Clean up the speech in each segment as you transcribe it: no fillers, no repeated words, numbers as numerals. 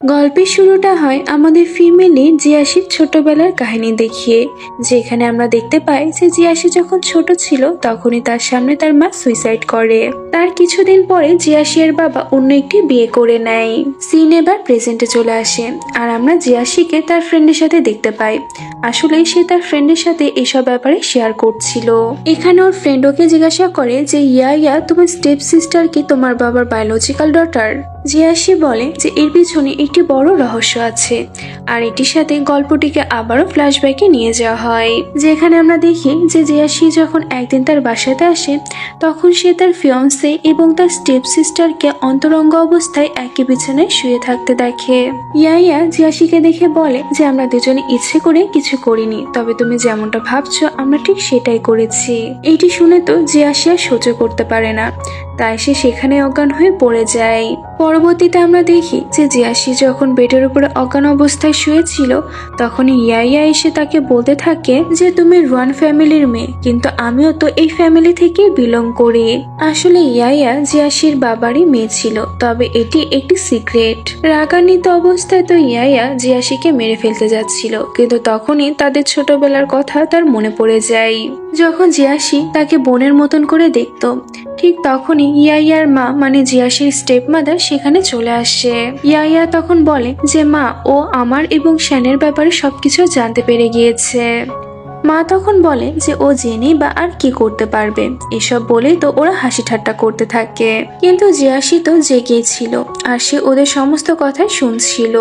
গল্পের শুরুটা হয় আমাদের ফ্যামিলি জিয়াসির ছোটবেলার কাহিনী দেখিয়ে, যেখানে আমরা দেখতে পাই যে জিয়াসি যখন ছোট ছিল তখনই তার সামনে তার মা সুইসাইড করে। তার কিছুদিন পরে জিয়াসির বাবা অন্য একটি বিয়ে করে নেয়। সিন এবার প্রেজেন্টে চলে আসে আর আমরা জিয়াসিকে তার ফ্রেন্ডের সাথে দেখতে পাই। আসলে সে তার ফ্রেন্ডের সাথে এসব ব্যাপারে শেয়ার করছিল। এখানে ওর ফ্রেন্ড ওকে জিজ্ঞাসা করে যে ইয়া তোমার স্টেপ সিস্টার কি তোমার বাবার বায়োলজিক্যাল ডটার? জিয়াসি বলে যে এর পিছনে একটি বড় রহস্য আছে, আর এটির সাথে গল্পটিকে আবারও ফ্ল্যাশব্যাকে নিয়ে যাওয়া হয়, যেখানে আমরা দেখি যে জিয়াসি যখন একদিন তার বাসাতে আসে তখন সে তার ফিয়ন্সে এবং তার স্টেপ সিস্টারকে অন্তরঙ্গ অবস্থায় একই বিছানায় শুয়ে থাকতে দেখে। ইয়া জিয়াসিকে দেখে বলে যে আমরা দুজনে ইচ্ছে করে কিছু করিনি, তবে তুমি যেমনটা ভাবছো আমরা ঠিক সেটাই করেছি। এইটি শুনে তো জিয়াসি আর সহ্য করতে পারে না, তাই সে সেখানে অজ্ঞান হয়ে পড়ে যায়। পরবর্তীতে আমরা দেখি যে জিয়াসি যখন বেডের উপরে অজ্ঞান অবস্থায় শুয়েছিল তখনই ইয়া এসে তাকে বলতে থাকে যে তুমি রুয়ান ফ্যামিলির মেয়ে, কিন্তু আমিও তো এই ফ্যামিলি থেকে বিলং করি। আসলে ইয়া জিয়াসির বাবারই মেয়ে ছিল, তবে এটি একটি সিক্রেট। রাগান্বিত অবস্থায় তো ইয়া জিয়াসিকে মেরে ফেলতে যাচ্ছিল, কিন্তু তখনই তাদের ছোটবেলার কথা তার মনে পড়ে যায়। যখন জিয়াসি তাকে বোনের মতন করে দেখত, ঠিক তখনই ইয়ার মা মানে জিয়াসির স্টেপ মাদার সেখানে চলে আসে। ইয়া তখন বলে যে মা, ও আমার এবং শ্যানের ব্যাপারে সবকিছু জানতে পেরে গিয়েছে। মা তখন বলে যে ও জেনেই বা আর কি করতে পারবে, এসব বলেই তো ওরা হাসি ঠাট্টা করতে থাকে। কিন্তু জিয়াসি তো জেগেই ছিল আর সে ওদের সমস্ত কথাই শুনছিল।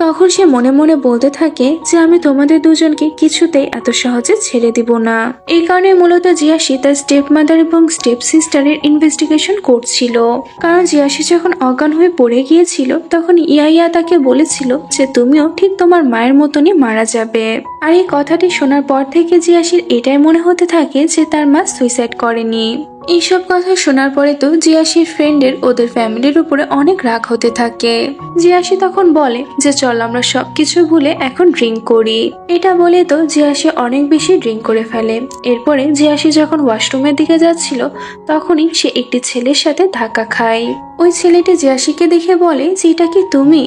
তখন সে মনে মনে বলতে থাকে যে আমি তোমাদের দুজনকে কিছুতেই এত সহজে ছেড়ে দিব না। এই কারণে মূলত জিয়াসি তার স্টেপ মাদার এবং স্টেপ সিস্টারের ইনভেস্টিগেশন করছিল, কারণ জিয়াসি যখন অজ্ঞান হয়ে পড়ে গিয়েছিল তখন ইয়া তাকে বলেছিল যে তুমিও ঠিক তোমার মায়ের মতনই মারা যাবে। আর এই কথাটি শোনার পর থেকে জিয়াসির এটাই মনে হতে থাকে যে তার মা সুইসাইড করেনি। এইসব কথা শোনার পরে তো জিয়াসির ফ্রেন্ডের ওদের ফ্যামিলির উপরে অনেক রাগ হতে থাকে। জিয়াসি তখন বলে যে চল আমরা সবকিছু ভুলে এখন ড্রিঙ্ক করি। এটা বলে তো জিয়াসি অনেক বেশি ড্রিঙ্ক করে ফেলে। এরপরে জিয়াসি যখন ওয়াশরুমের দিকে যাচ্ছিল তখনই সে একটি ছেলের সাথে ধাক্কা খায়। ওই ছেলেটি জিয়াসিকে দেখে বলে যে এটা কি তুমি?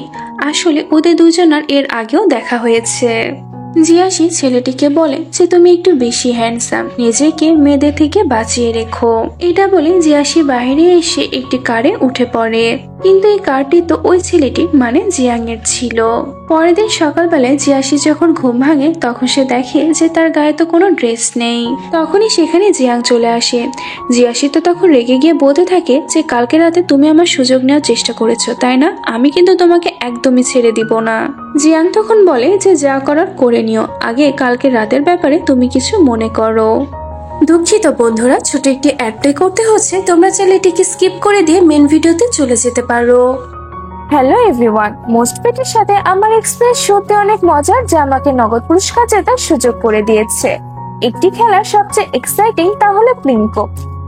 আসলে ওদের দুজনের এর আগেও দেখা হয়েছে। জিয়াসি ছেলেটিকে বলে যে তুমি একটু বেশি হ্যান্ডসাম, নিজেকে মেয়েদের থেকে বাঁচিয়ে রেখো। এটা বলে জিয়াসি বাইরে এসে একটি কারে উঠে পড়ে, কিন্তু এই কারটি তো ওই ছেলেটি মানে জিয়াং এর ছিল। পরের দিন সকালবেলায় জিয়াসি যখন ঘুম ভাঙে তখন সে দেখে যে তার গায়ে তো কোনো ড্রেস নেই। তখনই সেখানে জিয়াং চলে আসে। জিয়াসি তো তখন রেগে গিয়ে বলতে থাকে যে কালকে রাতে তুমি আমার সুযোগ নেওয়ার চেষ্টা করেছো তাই না, আমি কিন্তু তোমাকে একদমই ছেড়ে দিব না। জিয়াং তখন বলে যে যা করার করে নিও, আগে কালকে রাতের ব্যাপারে তুমি কিছু মনে করো। দুঃখিত বন্ধুরা, ছোট একটি অ্যাড প্লে করতে হচ্ছে, তোমরা চাইলে এটিকে স্কিপ করে দিয়ে মেন ভিডিওতে চলে যেতে পারো। হ্যালো এভরিওয়ান, মোস্টপেটের সাথে আমার এক্সপিরিয়েন্স সত্যি অনেক মজার, যা আমাকে নগদ পুরস্কার জেতার সুযোগ করে দিয়েছে। একটি খেলার সবচেয়ে এক্সাইটিং তা হলো প্লিঙ্কো।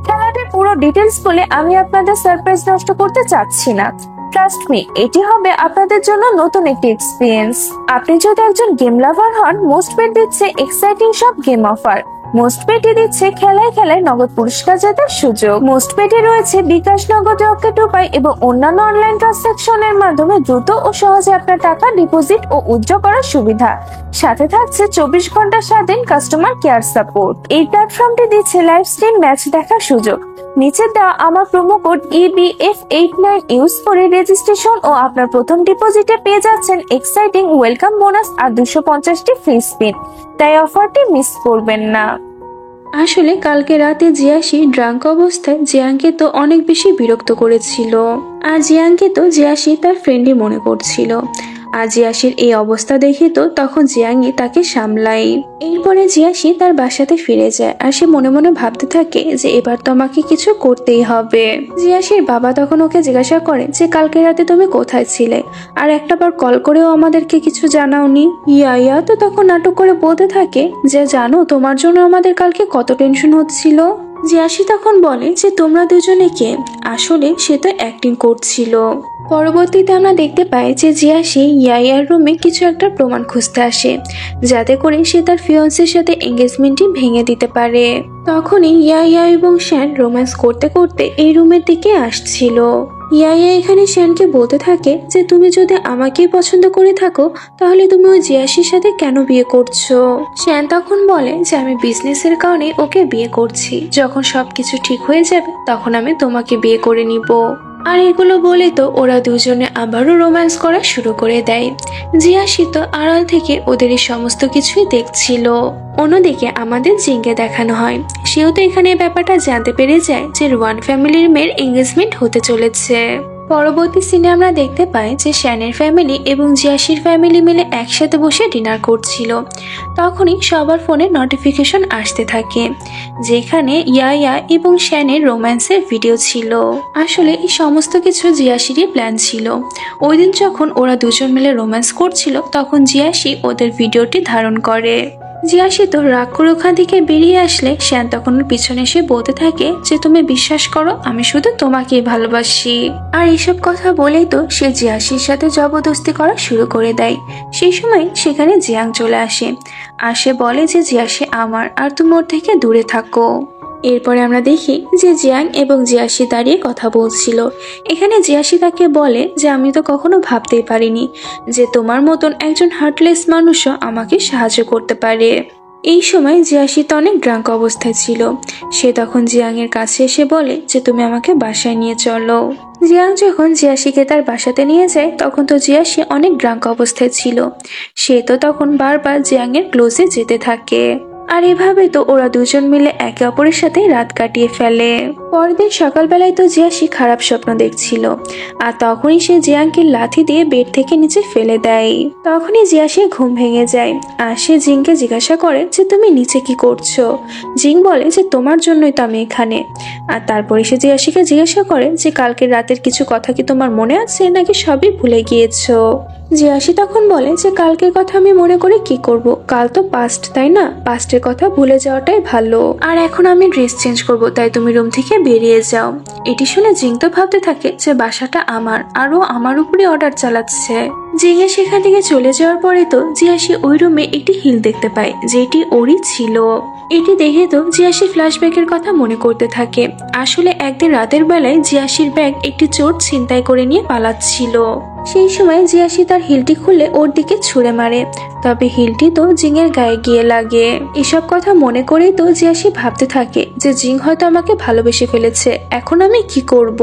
খেলাটির পুরো ডিটেলস বলে আমি আপনাদের সারপ্রাইজ নষ্ট করতে চাচ্ছি না। ট্রাস্ট মি, এটি হবে আপনাদের জন্য নতুন একটি এক্সপিরিয়েন্স। আপনি যদি একজন গেম লাভার হন, মোস্টপেট দিচ্ছে এক্সাইটিং সব গেম অফার। মোস্টপেটে দিচ্ছে খেলায় খেলায় নগদ পুরস্কার জেতার সুযোগ। মোস্টপেটে রয়েছে বিকাশ, নগদ, রকেট উপায় এবং অন্যান্য অনলাইন ট্রানজাকশনের মাধ্যমে দ্রুত ও সহজে আপনার টাকা ডিপোজিট ও উইথড্র করার সুবিধা। সাথে থাকছে 24 ঘন্টা স্বাধীন কাস্টমার কেয়ার সাপোর্ট। এই প্ল্যাটফর্মটি দিচ্ছে লাইভ স্ট্রিম ম্যাচ দেখার সুযোগ। নিচে দেওয়া আমার প্রোমো কোড EBF89 ইউজ করে রেজিস্ট্রেশন ও আপনার প্রথম ডিপোজিটে পেয়ে যাচ্ছেন এক্সাইটিং ওয়েলকাম বোনাস আর 250টি ফ্রি স্পিন। তাই অফারটি মিস করবেন না। আসলে কালকে রাতে জিয়াসি ড্রাঙ্ক অবস্থায় জিয়াংকে তো অনেক বেশি বিরক্ত করেছিল, আর জিয়াংকে তো জিয়াসি তার ফ্রেন্ডই মনে করছিল। আর জিয়াসির এই অবস্থা দেখে তো তখন জিয়াংই তাকে সামলাই। এরপরে জিয়াসি তার বাসাতে ফিরে যায় আর সে মনে মনে ভাবতে থাকে যে এবার তো আমাকে কিছু করতেই হবে। জিয়াসির বাবা তখন ওকে জিজ্ঞাসা করে যে কালকে রাতে তুমি কোথায় ছিলে, আর একটাবার কল করেও আমাদেরকে কিছু জানাওনি। ইয়া তো তখন নাটক করে বলতে থাকে যে জানো তোমার জন্য আমাদের কালকে কত টেনশন হচ্ছিল। জিয়াসি তখন বলে যে তোমরা দুজনে কে? আসলে সে তো অ্যাক্টিং করছিল। পরবর্তীতে আমরা দেখতে পাই যে জিয়াসি ইয়ার রুমে কিছু একটা প্রমাণ খুঁজতে আসে, যাতে করে সে তার ফিয়ন্সের সাথে এঙ্গেজমেন্টটি ভেঙে দিতে পারে। তখনই ইয়া এবং শ্যান রোম্যান্স করতে করতে এই রুমের দিকে আসছিল। ইয়াইয়া এখানে শ্যানকে বলতে থাকে যে তুমি যদি আমাকেই পছন্দ করে থাকো তাহলে তুমি ওই জিয়াসির সাথে কেন বিয়ে করছো। শ্যান তখন বলে যে আমি বিজনেসের কারণে ওকে বিয়ে করছি, যখন সবকিছু ঠিক হয়ে যাবে তখন আমি তোমাকে বিয়ে করে নিব। আর এগুলো বলে তো ওরা দুজনে আবারও রোম্যান্স করা শুরু করে দেয়। জিয়াসি তো আড়াল থেকে ওদের এই সমস্ত কিছুই দেখছিল। অন্যদিকে আমাদের জিংকে দেখানো হয়, সেও তো এখানে ব্যাপারটা জানতে পেরে যায় যে রোয়ান ফ্যামিলির মেয়ের এঙ্গেজমেন্ট হতে চলেছে। পরবর্তী সিনে আমরা দেখতে পাই যে শ্যানের ফ্যামিলি এবং জিয়াসির ফ্যামিলি মিলে একসাথে বসে ডিনার করছিল। তখনই সবার ফোনে নোটিফিকেশন আসতে থাকে, যেখানে ইয়াইয়া এবং শ্যানের রোম্যান্সের ভিডিও ছিল। আসলে এই সমস্ত কিছু জিয়াসিরই প্ল্যান ছিল। ওই দিন যখন ওরা দুজন মিলে রোম্যান্স করছিল তখন জিয়াসি ওদের ভিডিওটি ধারণ করে। জিয়াসি তো রাগ করে ওখান থেকে বেরিয়ে আসলে শ্যান তখন ওর পিছনে এসে বলতে থাকে যে তুমি বিশ্বাস করো আমি শুধু তোমাকেই ভালোবাসি। আর এইসব কথা বলেই তো সে জিয়াসির সাথে জবরদস্তি করা শুরু করে দেয়। সেই সময় সেখানে জিয়াং চলে আসে, আর সে বলে যে জিয়াসি আমার, আর তুমি ওর থেকে দূরে থাকো। এরপরে আমরা দেখি যে জিয়াং এবং জিয়াসি দাঁড়িয়ে কথা বলছিল। এখানে জিয়াসি তাকে বলে যে আমি তো কখনো ভাবতেই পারিনি যে তোমার মতন একজন হার্টলেস মানুষও আমাকে সাহায্য করতে পারে। এই সময় জিয়াসি তো অনেক ড্রাঙ্ক অবস্থায় ছিল। সে তখন জিয়াং এর কাছে এসে বলে যে তুমি আমাকে বাসায় নিয়ে চলো। জিয়াং যখন জিয়াসিকে তার বাসাতে নিয়ে যায় তখন তো জিয়াসি অনেক ড্রাঙ্ক অবস্থায় ছিল। সে তো তখন বারবার জিয়াং এর ক্লোজে যেতে থাকে। আর এভাবে তো ওরা দুজন মিলে একে অপরের সাথে রাত কাটিয়ে ফেলে। পরের দিন সকালবেলায় তো জিয়াসি খারাপ স্বপ্ন দেখছিল, আর তখনই সে জিয়াংকে লাথি দিয়ে বেড থেকে নিচে ফেলে দেয়। তখনই জিয়াসি ঘুম ভেঙে যায়, আর সে জিংকে জিজ্ঞাসা করে যে তুমি নিচে কি করছো। জিং বলে যে তোমার জন্যই তো আমি এখানে। আর তারপরে সে জিয়াসিকে জিজ্ঞাসা করে যে কালকে রাতের কিছু কথা কি তোমার মনে আছে নাকি সবই ভুলে গিয়েছো। জিয়াসি তখন বলে যে কালকের কথা আমি মনে করে কি করব, কাল তো পাস্ট, তাই না? পাস্টের কথা ভুলে যাওয়াটাই ভালো। আর এখন আমি ড্রেস চেঞ্জ করব, তাই তুমি রুম থেকে বেরিয়ে যাও। এটি শুনে জিং তো ভাবতে থাকে যে বাসাটা আমার, আর ও আমার উপরে অর্ডার চালাচ্ছে। জিঙে সেখান থেকে চলে যাওয়ার পরে তো জিয়াসি ওই রুমে একটি হিল দেখতে পায়, যেটি ওরই ছিল। এটি দেখে তো জিয়াসি ফ্ল্যাশব্যাকের কথা মনে করতে থাকে। আসলে একদিন রাতের বেলায় জিয়াসির ব্যাগ একটি চোর ছিনতাই করে নিয়ে পালাচ্ছিল। সেই সময় জিয়াসি তার হিলটি খুলে ওর দিকে ছুঁড়ে মারে, তবে হিলটি তো জিংয়ের গায়ে গিয়ে লাগে। এসব কথা মনে করেই তো জিয়াসি ভাবতে থাকে যে জিং হয়তো আমাকে ভালোবেসে ফেলেছে, এখন আমি কি করব।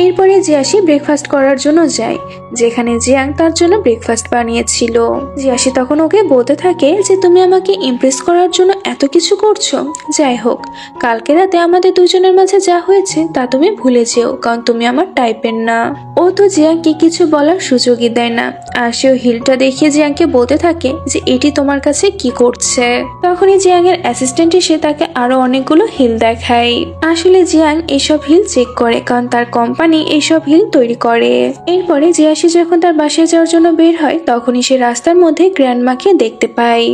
এরপরে জিয়াসি ব্রেকফাস্ট করার জন্য যায়, যেখানে জিয়াং তার জন্য ব্রেকফাস্ট বানিয়েছিল। জিয়াসি তখন ওকে বলতে থাকে যে তুমি আমাকে ইমপ্রেস করার জন্য এত কিছু করছো। যাই হোক, কালকে রাতে আমাদের দুজনের মাঝে যা হয়েছে তা তুমি ভুলে যেও, কারণ তুমি আমার টাইপের না। ও তো জিয়াংকে কিছু বলার সুযোগই দেয় না, আর সেও হিলটা দেখিয়ে জিয়াংকে বলতে থাকে যে এটি তোমার কাছে কি করছে। তখনই জিয়াং এর অ্যাসিস্ট্যান্ট এসে তাকে আরো অনেকগুলো হিল দেখায়। আসলে জিয়াং এসব হিল চেক করে, কারণ তার কোম্পানি এইসব হিল তৈরি করে। এরপরে জিয়াসি যখন তার বাসায় যাওয়ার জন্য বের হয় তখনই সে রাস্তার মধ্যে গ্র্যান্ডমাকে দেখতে পায়।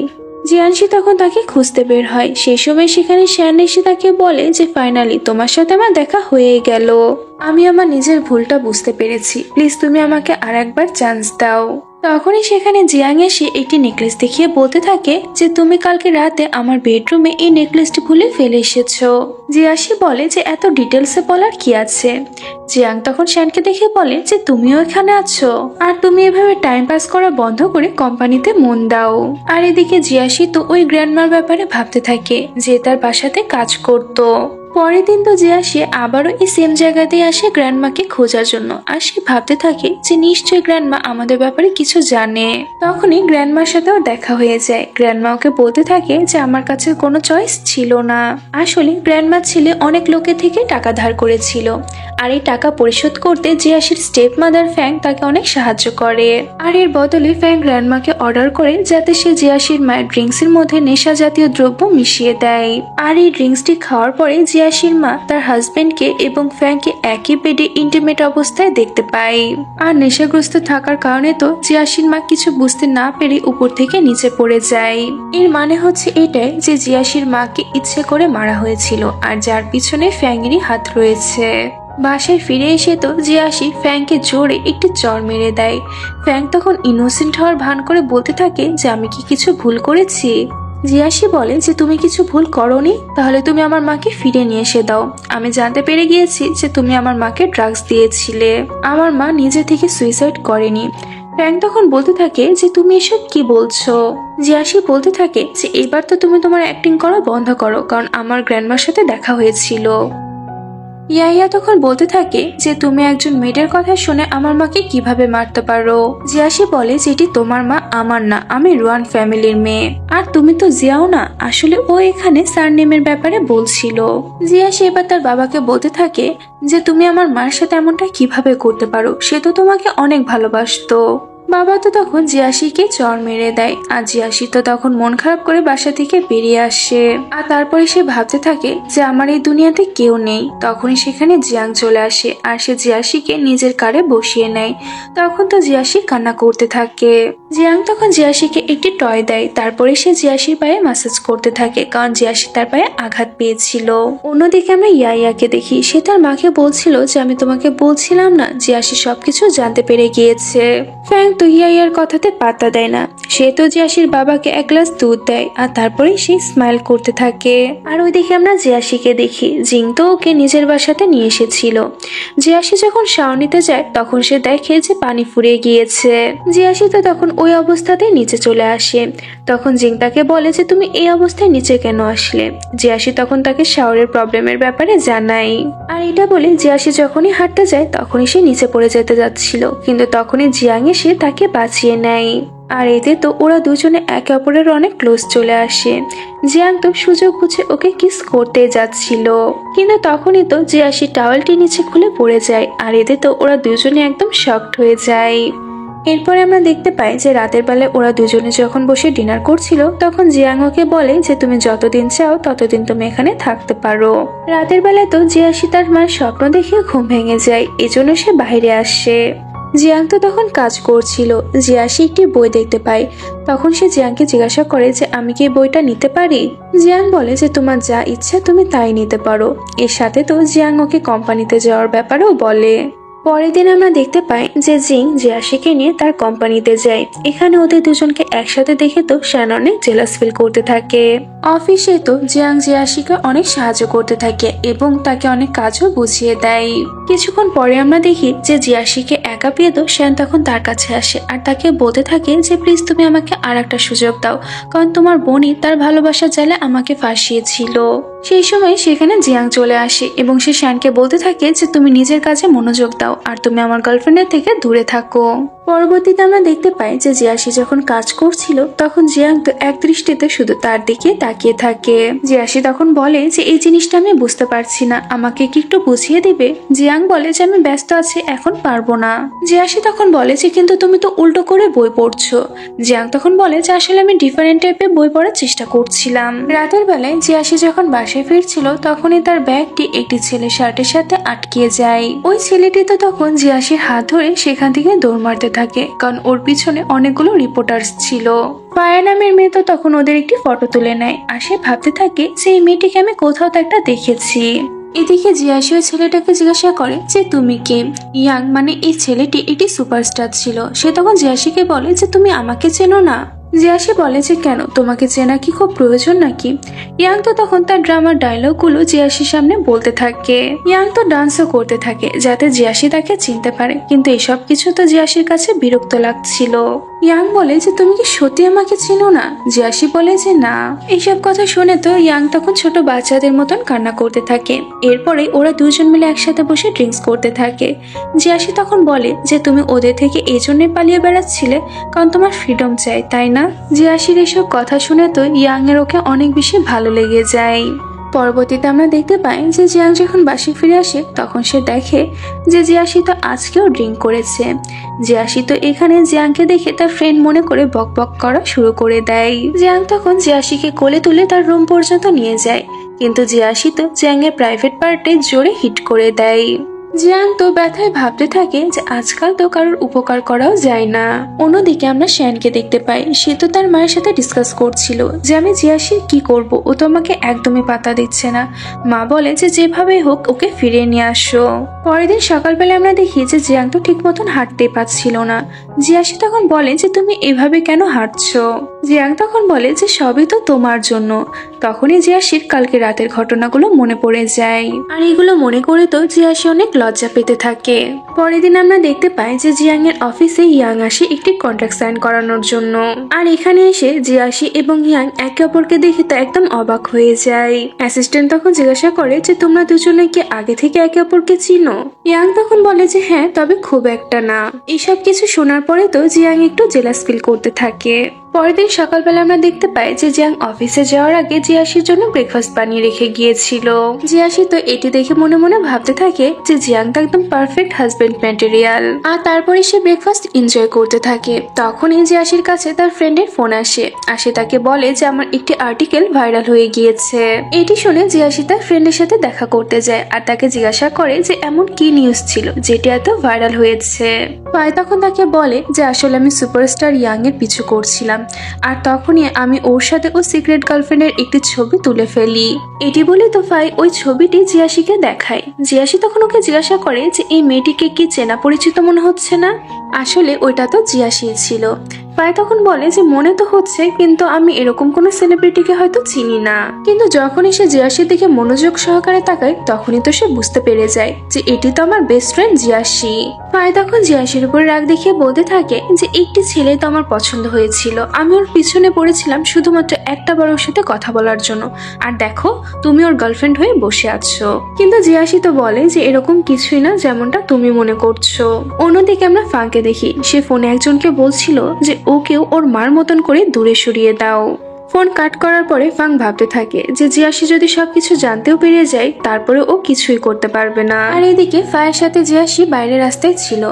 জিয়ানসি তখন তাকে খুঁজতে বের হয়। সেই সময় সেখানে শ্যান এসে তাকে বলে যে ফাইনালি তোমার সাথে আমার দেখা হয়ে গেল। আমি আমার নিজের ভুলটা বুঝতে পেরেছি, প্লিজ তুমি আমাকে আর একবার চান্স দাও। তখনই সেখানে জিয়াং এসে একটি নেকলেস দেখিয়ে বলতে থাকে যে তুমি কালকে রাতে আমার বেডরুমে এই নেকলেসটি ভুলে ফেলে এসেছো। জিয়াসি বলে যে এত ডিটেলসে বলার কি আছে। জিয়াং তখন শ্যানকে দেখে বলে যে তুমিও এখানে আছো, আর তুমি এভাবে টাইম পাস করা বন্ধ করে কোম্পানিতে মন দাও। আর এদিকে জিয়াসি তো ওই গ্র্যান্ডমার ব্যাপারে ভাবতে থাকে যে তার বাসাতে কাজ করতো। পরের দিন তো জিয়াসি আবারও এই সেম জায়গাতেই আসে গ্র্যান্ডমাকে খোঁজার জন্য, আর সে ভাবতে থাকে যে নিশ্চয়ই গ্র্যান্ডমা আমাদের ব্যাপারে কিছু জানে। তখনই গ্র্যান্ডমার সাথেও দেখা হয়ে যায়। গ্র্যান্ডমা ওকে বলতে থাকে যে আমার কাছে কোনো চয়েস ছিল না। আসলে গ্র্যান্ডমার ছেলে অনেক লোকের থেকে টাকা ধার করেছিল, আর এই টাকা পরিশোধ করতে জিয়াসির স্টেপ মাদার ফ্যাং তাকে অনেক সাহায্য করে। আর এর বদলে ফ্যাং গ্র্যান্ডমাকে অর্ডার করে যাতে সে জিয়াসির মায়ের ড্রিঙ্কসের মধ্যে নেশা জাতীয় দ্রব্য মিশিয়ে দেয়। আর এই ড্রিঙ্কসটি খাওয়ার পরে জিয়াসির মা তার হাজবেন্ডকে এবং ফ্যাংকে একই বেডে ইন্টিমেট অবস্থায় দেখতে পায়। আর নেশাগ্রস্ত থাকার কারণে তো জিয়াসির মা কিছু বুঝতে না পেরে উপর থেকে নিচে পড়ে যায়। এর মানে হচ্ছে এটাই যে জিয়াসির মাকে ইচ্ছে করে মারা হয়েছিল, আর যার পিছনে ফ্যাংয়েরই হাত রয়েছে। বাসায় ফিরে এসে তো জিয়াসি ফ্যাংকে জোরে একটি চড় মেরে দেয়। ফ্যাং তখন ইনোসেন্ট হওয়ার ভান করে বলতে থাকে যে আমি কি কিছু ভুল করেছি। জিয়াসি বলে যে তুমি কিছু ভুল করোনি, তাহলে তুমি আমার মাকে ফিরে নিয়ে এসে দাও। আমি জানতে পেরে গিয়েছি যে তুমি আমার মাকে ড্রাগস দিয়েছিলে। আমার মা নিজে থেকে সুইসাইড করেনি। ফ্র্যাঙ্ক তখন বলতে থাকে যে তুমি এসব কি বলছো। জিয়াসি বলতে থাকে যে এবার তো তুমি তোমার অ্যাক্টিং করা বন্ধ করো, কারণ আমার গ্র্যান্ডমার সাথে দেখা হয়েছিল। ইয়াইয়া তখন বলতে থাকে যে তুমি একজন মেয়েদের কথা শুনে আমার মাকে কিভাবে মারতে পারো। জিয়াসি বলে যে এটি তোমার মা, আমার না, আমি রুয়ান ফ্যামিলির মেয়ে। আর তুমি তো জিয়াও না, আসলে ও এখানে সারনেমের ব্যাপারে বলছিল। জিয়াসি এবার তার বাবাকে বলতে থাকে যে তুমি আমার মার সাথে এমনটা কিভাবে করতে পারো, সে তো তোমাকে অনেক ভালোবাসতো। বাবা তো তখন জিয়াসিকে চড় মেরে দেয়, আর জিয়াসি তো তখন মন খারাপ করে বাসা থেকে বেরিয়ে আসে। আর তারপরে সে ভাবতে থাকে যে আমার এই দুনিয়াতে কেউ নেই। তখনই সেখানে জিয়াং চলে আসে, আর সে জিয়াসিকে নিজের কারে বসিয়ে নেয়। তখন তো জিয়াসি কান্না করতে থাকে। জিয়াং তখন জিয়াসিকে একটি টয় দেয়, তারপরে সে জিয়াসির পায়ে ম্যাসাজ করতে থাকে, কারণ জিয়াসি তার পায়ে আঘাত পেয়েছিল। অন্যদিকে আমরা ইয়াইয়াকে দেখি, সে তার মাকে বলছিল যে আমি তোমাকে বলছিলাম না, জিয়াসি সবকিছু জানতে পেরে গিয়েছে। ফ্র্যাঙ্ক তো ইয়াইয়ার কথাতে পাত্তা দেয় না। সে তো জিয়াসির বাবাকে এক গ্লাস দুধ দেয়, আর তারপরে সে স্মাইল করতে থাকে। আর ওইদিকে আমরা জিয়াসিকে দেখি, জিং তো ওকে নিজের বাসাতে নিয়ে এসেছিল। জিয়াসি যখন শাওয়ার নিতে যায় তখন সে দেখে যে পানি ফুরিয়ে গিয়েছে। জিয়াসি তো তখন ওই অবস্থাতে নিচে চলে আসে। তখন জিং তাকে বলে যে তুমি এই অবস্থায় নিচে কেন আসলে। জিয়াসি তখন তাকে শাওয়ারের প্রবলেমের ব্যাপারে জানায়। আর এটা বলে জিয়াসি যখনই হাঁটতে যায় তখনই সে নিচে পড়ে যেতে যাচ্ছিল, কিন্তু তখনই জিয়াং এসে তাকে বাঁচিয়ে নেয়। আর এতে তো ওরা দুজনে একে অপরের অনেক ক্লোজ চলে আসে। জিয়াং তো সুযোগ বুঝে ওকে কিস করতে যাচ্ছিল, কিন্তু তখনই তো জিয়াসি টাওয়েলটি নিচে খুলে পড়ে যায়। আর এতে তো ওরা দুজনে একদম শকড হয়ে যায়। এরপরে আমরা দেখতে পাই যে রাতের বেলায় ওরা দুজনে যখন বসে ডিনার করছিল তখন জিয়াং ওকে বলে যে তুমি যতদিন চাও ততদিন তুমি এখানে থাকতে পারো। রাতের বেলায় তো জিয়াসি তার মায়ের স্বপ্ন দেখে ঘুম ভেঙে যায়, এজন্য সে বাইরে আসে। জিয়াং তো তখন কাজ করছিল। জিয়াসি একটি বই দেখতে পায়। তখন সে জিয়াংকে জিজ্ঞাসা করে যে আমি কি বইটা নিতে পারি। জিয়াং বলে যে তোমার যা ইচ্ছা তুমি তাই নিতে পারো। এর সাথে তো জিয়াং ওকে কোম্পানিতে যাওয়ার ব্যাপারেও বলে। পরের দিন আমরা দেখতে পাই যে জিং জিয়াসিকে নিয়ে তার কোম্পানিতে যায়। এখানে ওদের দুজনকে একসাথে দেখে তো শ্যান অনেক জেলাস ফিল করতে থাকে। অফিসে তো জিয়াং জিয়াসিকে অনেক সাহায্য করতে থাকে এবং তাকে অনেক কাজও বুঝিয়ে দেয়। কিছুক্ষণ পরে আমরা দেখি যে জিয়াসিকে একা পেয়ে তো শ্যান তখন তার কাছে আসে আর তাকে বলতে থাকে যে প্লিজ তুমি আমাকে আর একটা সুযোগ দাও, কারণ তোমার বোনই তার ভালোবাসার জালে আমাকে ফাঁসিয়েছিল। সেই সময় সেখানে জিয়াং চলে আসে এবং সে শ্যানকে বলতে থাকে যে তুমি নিজের কাজে মনোযোগ দাও আর তুমি আমার গার্লফ্রেন্ডের থেকে দূরে থাকো। পরবর্তীতে আমরা দেখতে পাই যে জিয়াসি যখন কাজ করছিল তখন জিয়াং তো এক দৃষ্টিতে শুধু তার দিকে তাকিয়ে থাকে। জিয়াসি তখন বলে যে এই জিনিসটা আমি বুঝতে পারছি না, আমাকে কি একটু বুঝিয়ে দিবে। জিয়াং বলে যে আমি ব্যস্ত আছি, এখন পারবো না। জিয়াসি তখন বলে যে কিন্তু তুমি তো উল্টো করে বই পড়ছো। জিয়াং তখন বলে যে আসলে আমি ডিফারেন্ট টাইপের বই পড়ার চেষ্টা করছিলাম। রাতের বেলায় জিয়াসি যখন বাসায় ফিরছিল তখনই তার ব্যাগটি একটি ছেলের শার্টের সাথে আটকিয়ে যায়। ওই ছেলেটি তো তখন জিয়াসির হাত ধরে সেখান থেকে দৌড় মারতে থাকে, কারণ ওর পিছনে অনেকগুলো রিপোর্টার্স ছিল। ফায়া নামের মেয়ে তো তখন ওদের একটি ফটো তুলে নেয় আর সে ভাবতে থাকে যে এই মেয়েটিকে আমি কোথাও তো একটা দেখেছি। এদিকে জিয়াসি ওই ছেলেটাকে জিজ্ঞাসা করে যে তুমি কে। ইয়াং মানে এই ছেলেটি একটি সুপারস্টার ছিল। সে তখন জিয়াসিকে বলে যে তুমি আমাকে চেনো না। জিয়াসি বলে যে কেন, তোমাকে চেনা কি খুব প্রয়োজন নাকি। ইয়াং তো তখন তার ড্রামার ডায়লগগুলো জিয়াসির সামনে বলতে থাকে। ইয়াং তো ডান্সও করতে থাকে যাতে জিয়াসি তাকে চিনতে পারে, কিন্তু এসব কিছু তো জিয়াসির কাছে বিরক্ত লাগছিল। ইয়াং বলে যে তুমি কি সত্যি আমাকে চিনো না। জিয়াসি বলে যে না। এইসব কথা শুনে তো ইয়াং তখন ছোট বাচ্চাদের মতন কান্না করতে থাকে। এরপরে ওরা দুজন মিলে একসাথে বসে ড্রিঙ্কস করতে থাকে। জিয়াসি তখন বলে যে তুমি ওদের থেকে এই জন্যই পালিয়ে বেড়াচ্ছিলে কারণ তোমার ফ্রিডম চাই, তাই না। জিয়াসির এসব কথা শুনে তো ইয়াং এর ওকে অনেক বেশি ভালো লেগে যায়। পরবর্তীতে আমরা দেখতে পাই যে জিয়াং যখন বাসে ফিরে আসে তখন সে দেখে যে জিয়াসি তো আজকেও ড্রিঙ্ক করেছে। জিয়াসি তো এখানে জিয়াংকে দেখে তার ফ্রেন্ড মনে করে বক বক করা শুরু করে দেয়। জিয়াং তখন জিয়াসিকে কোলে তুলে তার রুম পর্যন্ত নিয়ে যায়, কিন্তু জিয়াসি তো জিয়াং এর প্রাইভেট পার্টে জোরে হিট করে দেয়। জিয়াং তো ব্যথায় ভাবতে থাকে যে আজকাল তো কারোর উপকার করাও যায় না। অন্যদিকে আমরা শ্যানকে দেখতে পাই, সে তো তার মায়ের সাথে ডিসকাস করছিল যে আমি জিয়াসির কি করব, ও তো আমাকে একদমই পাত্তা দিচ্ছে না। মা বলে যে যেভাবে হোক ওকে ফিরিয়ে নিয়ে আসো। পরের দিন সকালবেলা আমরা দেখি যে জিয়াং তো ঠিক মতন হাঁটতে পারছিল না। জিয়াশি তখন বলে যে তুমি এভাবে কেন হাঁটছো? জিয়াং তখন বলে যে সবই তো তোমার জন্য। তখনই জিয়াশির কালকে রাতের ঘটনাগুলো মনে পড়ে যায়, আর এগুলো মনে করে তো জিয়াশি অনেক লজ্জা পেতে থাকে। পরের দিন আমরা দেখতে পাই যে জিয়াং এর অফিসে ইয়াং আসে একটি কন্ট্রাক্ট সাইন করানোর জন্য। আর এখানে এসে জিয়াশি এবং ইয়াং একে অপরকে দেখে তো একদম অবাক হয়ে যায়। অ্যাসিস্ট্যান্ট তখন জিজ্ঞাসা করে যে তোমরা দুজনে কি আগে থেকে একে অপরকে চিনো? ইয়াং তখন বলে যে হ্যাঁ, তবে খুব একটা না। এইসব কিছু শোনার পরে তো জিয়াং একটু জেলাস ফিল করতে থাকে। পরের দিন সকালবেলা আমরা দেখতে পাই যে জিয়াং অফিসে যাওয়ার আগে জিয়াশির জন্য ব্রেকফাস্ট বানিয়ে রেখে গিয়েছিল। জিয়াশি তো এটি দেখে মনে মনে ভাবতে থাকে যে জিয়াং তো একদম পারফেক্ট হাজবেন্ড ম্যাটেরিয়াল। আর তারপরে সে ব্রেকফাস্ট এনজয় করতে থাকে। তখনই জিয়াশির কাছে তার ফ্রেন্ডের ফোন আসে। সে তাকে বলে যে আমার একটি আর্টিকেল ভাইরাল হয়ে গিয়েছে। এটি শুনে জিয়াশি তার ফ্রেন্ডের সাথে দেখা করতে যায় আর তাকে জিজ্ঞাসা করে যে এমন কি নিউজ ছিল যেটি এত ভাইরাল হয়েছে। ফাই তখন তাকে বলে যে আসলে আমি সুপারস্টার ইয়াং এর পিছু করছিলাম, আর তখনই আমি ওর সাথে ও সিক্রেট গার্লফ্রেন্ডের একটি ছবি তুলে ফেলি। এটি বলে তো ফাই ওই ছবিটি জিয়াশিকে দেখায়। জিয়াশি তখন ওকে জিজ্ঞাসা করে যে এই মেয়েটিকে কি চেনা পরিচিত মনে হচ্ছে না? আসলে ওইটা তো জিয়াশি ছিল। ফাই তখন বলে যে মনে তো হচ্ছে, কিন্তু আমি এরকম কোনো সেলিব্রিটিকে হয়তো চিনি না। কিন্তু যখনই সে জিয়াশির দিকে মনোযোগ সহকারে তাকায় তখনই তো সে বুঝতে পেরে যায় যে এটি তো আমার বেস্ট ফ্রেন্ড জিয়াশি। ফাই তখন জিয়াশির উপর রাগ দেখিয়ে বলতে থাকে যে একটি ছেলে তো আমার পছন্দ হয়েছিল, আমি ওর পিছনে পড়েছিলাম শুধুমাত্র একটা বার ওর সাথে কথা বলার জন্য, আর দেখো তুমি ওর গার্লফ্রেন্ড হয়ে বসে আছো। কিন্তু জিয়াশি তো বলে যে এরকম কিছুই না যেমনটা তুমি মনে করছো। অন্যদিকে আমরা ফাঁকে দেখি সে ফোনে একজনকে বলছিল যে ওকেও ওর মার মতন করে দূরে সরিয়ে দাও। ফোন কাট করার পরে ফাং ভাবতে থাকে যে জিয়াশি যদি সবকিছু জানতেও পেরে যায় তারপরে ও কিছুই করতে পারবে না। আর এদিকে ফায়ের সাথে জিয়াশি বাইরের রাস্তায় ছিল।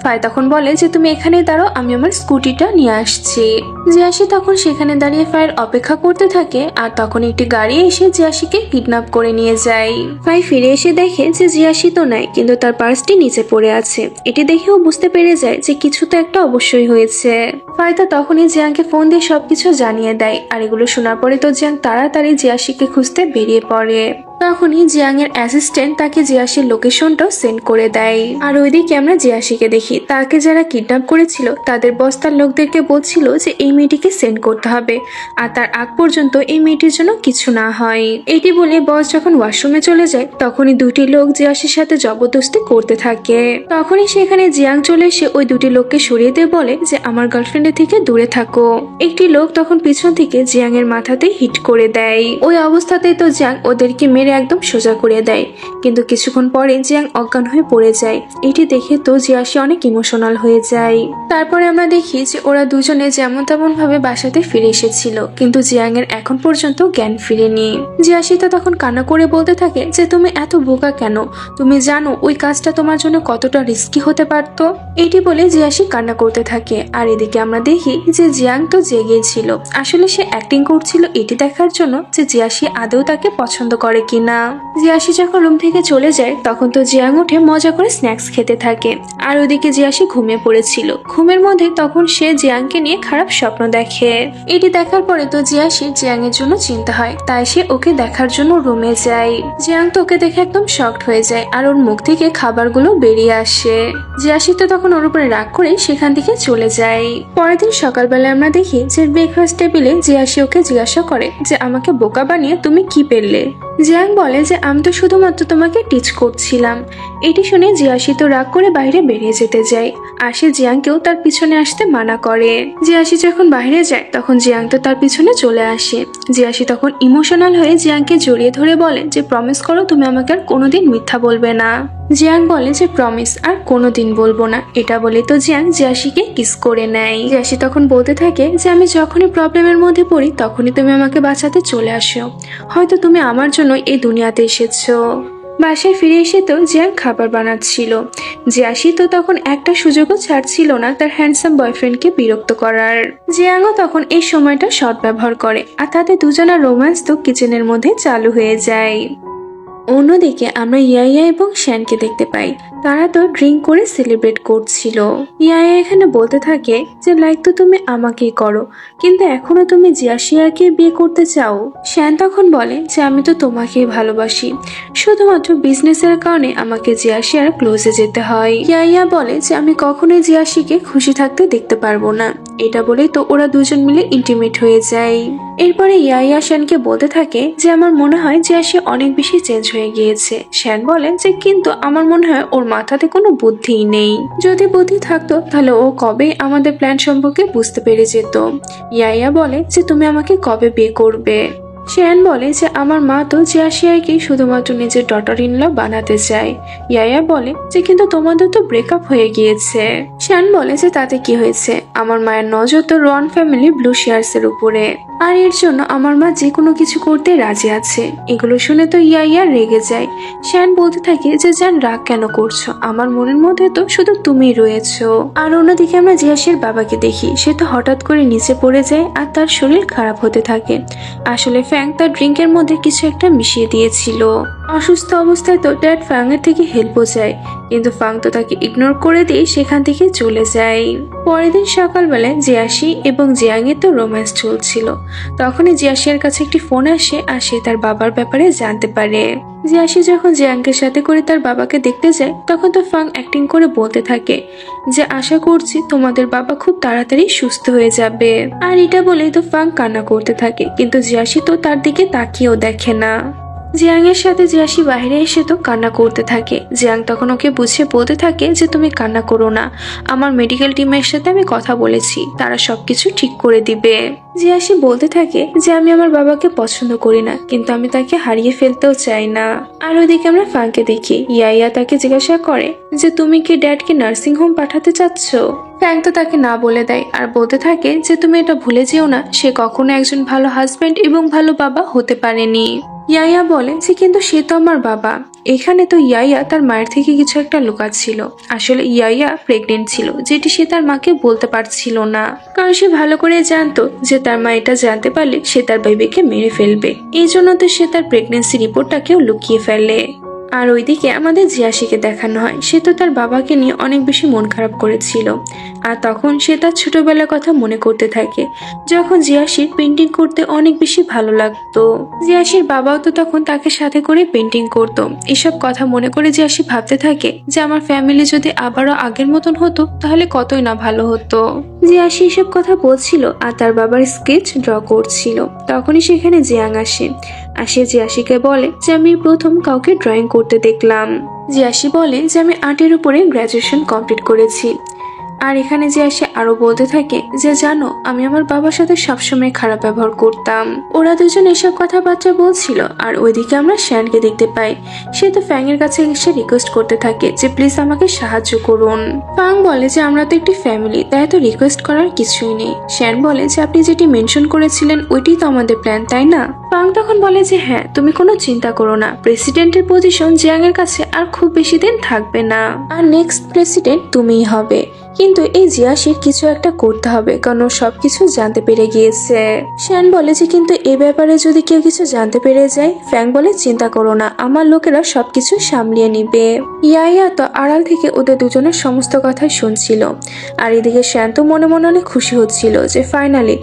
ফাই তখন বলে যে তুমি এখানে দাঁড়াও, আমি আমার স্কুটিটা নিয়ে আসছি। জিয়াশি তখন সেখানে দাঁড়িয়ে ফায়ের অপেক্ষা করতে থাকে, আর তখন একটি গাড়ি এসে জিয়াশিকে কিডন্যাপ করে নিয়ে যায়। ফাই ফিরে এসে দেখে যে জিয়াশি তো নাই, কিন্তু তার পার্সটি নিচে পড়ে আছে। এটি দেখে ও বুঝতে পেরে যায় যে কিছু তো একটা অবশ্যই হয়েছে। ফাই তো তখনই জিয়াংকে ফোন দিয়ে সবকিছু জানিয়ে দেয়, আর এগুলো শোনার পরে তো জিয়াং তাড়াতাড়ি জিয়াশিকে খুঁজতে বেরিয়ে পড়ে। তখনই জিয়াং এর অ্যাসিস্ট্যান্ট তাকে জিয়াশির লোকেশনটাও সেন্ড করে দেয়। আর ওইদিকে আমরা জিয়াশিকে দেখি তাকে যারা কিডন্যাপ করেছিল তাদের বস্তার লোকদেরকে বলছিল যে এই মেয়েটিকে সেন্ড করতে হবে, আর তার আগ পর্যন্ত এই মেয়েটির জন্য কিছু না হয়। এটি বলে বস যখন ওয়াশরুমে চলে যায় তখনই দুটি লোক জিয়াশির সাথে জবরদস্তি করতে থাকে। তখনই সেখানে জিয়াং চলে এসে ওই দুটি লোককে সরিয়ে দিয়ে বলে যে আমার গার্লফ্রেন্ডের থেকে দূরে থাকো। একটি লোক তখন পিছন থেকে জিয়াং এর মাথাতে হিট করে দেয়। ওই অবস্থাতেই তো জিয়াং ওদেরকে মেরে একদম সোজা করে দেয়, কিন্তু কিছুক্ষণ পরে জিয়াং অজ্ঞান হয়ে পড়ে যায়। এটি দেখে তো জিয়াশি অনেক ইমোশনাল হয়ে যায়। তারপরে আমরা দেখি যে ওরা দুজনে যেমন তেমন ভাবে বাসাতে ফিরে এসেছিল, কিন্তু জিয়াং এর এখন পর্যন্ত জ্ঞান ফিরেনি। জিয়াশি তো তখন কান্না করে বলতে থাকে যে তুমি এত বোকা কেন? তুমি জানো ওই কাজটা তোমার জন্য কতটা রিস্কি হতে পারতো? এটি বলে জিয়াশি কান্না করতে থাকে। আর এদিকে আমরা দেখি যে জিয়াং তো জেগে ছিল, আসলে সে অ্যাক্টিং করছিল এটি দেখার জন্য যে জিয়াশি আদৌ তাকে পছন্দ করে কিনা। জিয়াশি যখন রুম থেকে চলে যায় তখন তো জিয়াং উঠে মজা করে স্ন্যাক্স খেতে থাকে, আর ওদিকে জিয়াশি ঘুমিয়ে পড়েছিল। ঘুমের মধ্যে তখন সে জিয়াংকে নিয়ে খারাপ স্বপ্ন দেখে। এটি দেখার পরে তো জিয়াশি জিয়াং এর জন্য চিন্তা হয়, তাই সে ওকে দেখার জন্য রুমে যায়। জিয়াং তো ওকে দেখে একদম শকড হয়ে যায়, আর ওর মুখ থেকে খাবারগুলো বেরিয়ে আসে। জিয়াশি তো তখন ওর উপরে রাগ করে সেখান থেকে চলে যায়। পরের দিন সকালবেলা আমরা দেখি যে ব্রেকফাস্ট টেবিলে জিয়াশি ওকে জিজ্ঞাসা করে যে আমাকে বোকা বানিয়ে তুমি কি পেলে? জিয়াং বলে যে আমি তো শুধুমাত্র তোমাকে টিচ করছিলাম। এটি শুনে জিয়াশি তো রাগ করে বাইরে বেরিয়ে যেতে যায়, আর সে জিয়াংকেও তার পিছনে আসতে মানা করে। জিয়াশি যখন বাইরে যায় তখন জিয়াং তো তার পিছনে চলে আসে। জিয়াশি তখন ইমোশনাল হয়ে জিয়াংকে জড়িয়ে ধরে বলে যে প্রমিস করো তুমি আমাকে আর কোনোদিন মিথ্যা বলবে না। জিয়াং বলে যে প্রমিস, আর কোনোদিন বলবো না। এটা বলে তো জিয়াং জিয়াশিকে কিস করে নেয়। জিয়াশি তখন বলতে থাকে যে আমি যখনই প্রবলেমের মধ্যে পড়ি তখনই তুমি আমাকে বাঁচাতে চলে আসো, হয়তো তুমি আমার জন্য এই দুনিয়াতে এসেছো। বাসায় ফিরে এসে তো জিয়াং খাবার বানাচ্ছিল। জিয়াশি তো তখন একটা সুযোগও ছাড়ছিল না তার হ্যান্ডসাম বয়ফ্রেন্ডকে বিরক্ত করার। জিয়াংও তখন এই সময়টা সৎ ব্যবহার করে, আর তাদের দুজনের রোম্যান্স তো কিচেনের মধ্যে চালু হয়ে যায়। অন্যদিকে আমরা ইয়াইয়া এবং শ্যানকে দেখতে পাই। তারা তো ড্রিঙ্ক করে সেলিব্রেট করছিল। ইয়াইয়া এখানে বলতে থাকে যে লাইক তো তুমি আমাকেই করো, কিন্তু এখনো তুমি জিয়াশিয়াকে বিয়ে করতে চাও। শ্যান তখন বলে যে আমি তো তোমাকেই ভালোবাসি, শুধুমাত্র বিজনেসের কারণে আমাকে জিয়াশিয়ার ক্লোজে যেতে হয়। ইয়াইয়া বলে যে আমি কখনোই জিয়াশিকে খুশি থাকতে দেখতে পারবো না। এটা বলেই তো ওরা দুজন মিলে ইন্টিমেট হয়ে যায়। এরপরে ইয়াইয়া শ্যানকে বলতে থাকে যে আমার মনে হয় জিয়াশি অনেক বেশি চেঞ্জ হয়ে গিয়েছে। শ্যান বলে যে কিন্তু আমার মনে হয় ওর মাথাতে কোনো বুদ্ধিই নেই, যদি বুদ্ধি থাকতো তাহলে ও কবে আমাদের প্ল্যান সম্পর্কে বুঝতে পেরে যেত। ইয়াইয়া বলে যে তুমি আমাকে কবে বিয়ে করবে। শ্যান বলে যে আমার মা তো জিয়াশিয়াকে শুধুমাত্র নিজের ডটার ইন ল বানাতে চায়। ইয়াইয়া বলে যে কিন্তু তোমাদের তো ব্রেকআপ হয়ে গিয়েছে। শ্যান বলে যে তাতে কি হয়েছে, আমার মায়ের নজর তো রন ফ্যামিলি ব্লু শেয়ার্স এর উপরে, আর এর জন্য আমার মা যে কোনো কিছু করতে রাজি আছে। এগুলো শুনে তো ইয়াইয়া রেগে যায়। শ্যান বলতে থাকে যে জান রাগ কেন করছো, আমার মনের মধ্যে তো শুধু তুমিই রয়েছো। আর অন্যদিকে আমরা জিয়াশির বাবাকে দেখি, সে তো হঠাৎ করে নিচে পড়ে যায় আর তার শরীর খারাপ হতে থাকে। আসলে ফ্যাং তার ড্রিঙ্কের মধ্যে কিছু একটা মিশিয়ে দিয়েছিল। অসুস্থ অবস্থায় তো ড্যাড ফ্যাং এর থেকে হেল্পও চায়, কিন্তু ফাং তো তাকে ইগনোর করে দিয়ে সেখান থেকে চলে যায়। পরের দিন সকালবেলায় জিয়াশি এবং জিয়াং এর তো রোম্যান্স চলছিল। তখনই জিয়াশির কাছে একটি ফোন আসে আর সে তার বাবার ব্যাপারে জানতে পারে। জিয়াশি যখন জিয়াংকের সাথে করে তার বাবাকে দেখতে যায়, তখন তো ফাং অ্যাক্টিং করে বলতে থাকে যে আশা করছি তোমাদের বাবা খুব তাড়াতাড়ি সুস্থ হয়ে যাবে। আর এটা বলেই তো ফাং কান্না করতে থাকে, কিন্তু জিয়াশি তো তার দিকে তাকিয়েও দেখে না। জিয়াং এর সাথে জিয়াশি বাইরে এসে তো কান্না করতে থাকে। জিয়াং তখন ওকে বুঝিয়ে বলতে থাকে যে তুমি কান্না করো না, আমার মেডিকেল টিমের সাথে আমি কথা বলেছি, তারা সবকিছু ঠিক করে দিবে। জিয়াশি বলতে থাকে যে আমি আমার বাবাকে পছন্দ করি না, কিন্তু আমি তাকে হারিয়ে ফেলতেও চাই না। আর ওইদিকে আমরা ফাংকে দেখি, ইয়াইয়া তাকে জিজ্ঞাসা করে যে তুমি কি ড্যাডকে নার্সিং হোম পাঠাতে চাচ্ছ। ফ্যাং তো তাকে না বলে দেয় আর বলতে থাকে যে তুমি এটা ভুলে যেও না, সে কখনো একজন ভালো হাজবেন্ড এবং ভালো বাবা হতে পারেনি। ইয়াইয়া বলে যে কিন্তু সে তো আমার বাবা। এখানে তো ইয়াইয়া তার মায়ের থেকে কিছু একটা লুকাচ্ছিল। আসলে ইয়াইয়া প্রেগনেন্ট ছিল, যেটি সে তার মাকে বলতে পারছিল না, কারণ সে ভালো করে জানতো যে তার মা এটা জানতে পারলে সে তার বেবিকে মেরে ফেলবে। এই জন্য তো সে তার প্রেগনেন্সি রিপোর্টটাকেও লুকিয়ে ফেলে। আর ওইদিকে আমাদের জিয়াশিকে দেখানো হয়, সে তো তার বাবাকে নিয়ে অনেক বেশি মন খারাপ করেছিল। আর তখন সে তার ছোটবেলার কথা মনে করতে থাকে, যখন জিয়াশির পেন্টিং করতে অনেক বেশি ভালো লাগতো। জিয়াশির বাবাও তো তখন তাকে সাথে করে পেন্টিং করতো। এসব কথা মনে করে জিয়াশি ভাবতে থাকে যে আমার ফ্যামিলি যদি আবারও আগের মতন হতো তাহলে কতই না ভালো হতো। জিয়াশি এসব কথা বলছিল আর তার বাবার স্কেচ ড্র করছিল। তখনই সেখানে জিয়াং আসে। আর সে জিয়াশিকে বলে যে আমি প্রথম কাউকে ড্রয়িং করতে দেখলাম। জিয়াশি বলে যে আমি আর্টের উপরে গ্রাজুয়েশন কমপ্লিট করেছি। আর এখানে জিয়াশি আরো বলতে থাকে যে জানো আমি আমার বাবার সাথে সবসময় খারাপ ব্যবহার করতাম। ওরা দুজন এসব কথাবার্তা বলছিল। আর ওইদিকে আমরা শ্যানকে দেখতে পাই, সে তো ফ্যাং এর কাছে এসে রিকোয়েস্ট করতে থাকে যে প্লিজ আমাকে সাহায্য করুন। ফাং বলে যে আমরা তো একটি ফ্যামিলি, তাই তো রিকোয়েস্ট করার কিছুই নেই। শ্যান বলে যে আপনি যেটি মেনশন করেছিলেন ওইটি তো আমাদের প্ল্যান, তাই না? ফাং তখন বলে যে হ্যাঁ, তুমি কোনো চিন্তা করো না, প্রেসিডেন্টের পজিশন জিয়াং এর কাছে আর খুব বেশি দিন থাকবে না, আর নেক্সট প্রেসিডেন্ট তুমিই হবে। কিন্তু এই জিয়াশির কিছু একটা করতে হবে, কারণ সবকিছু জানতে পেরে গিয়েছে। শ্যান বলে যে কিন্তু এ ব্যাপারে যদি কেউ কিছু জানতে পেরে যায়। ফ্যাং বলে চিন্তা করো না, আমার লোকেরা সবকিছু সামলিয়ে নিবে। ইয়াইয়া তো আড়াল থেকে ওদের দুজনের সমস্ত কথাই শুনছিল। আর এদিকে শ্যান তো মনে মনে অনেক খুশি হচ্ছিল যে ফাইনালি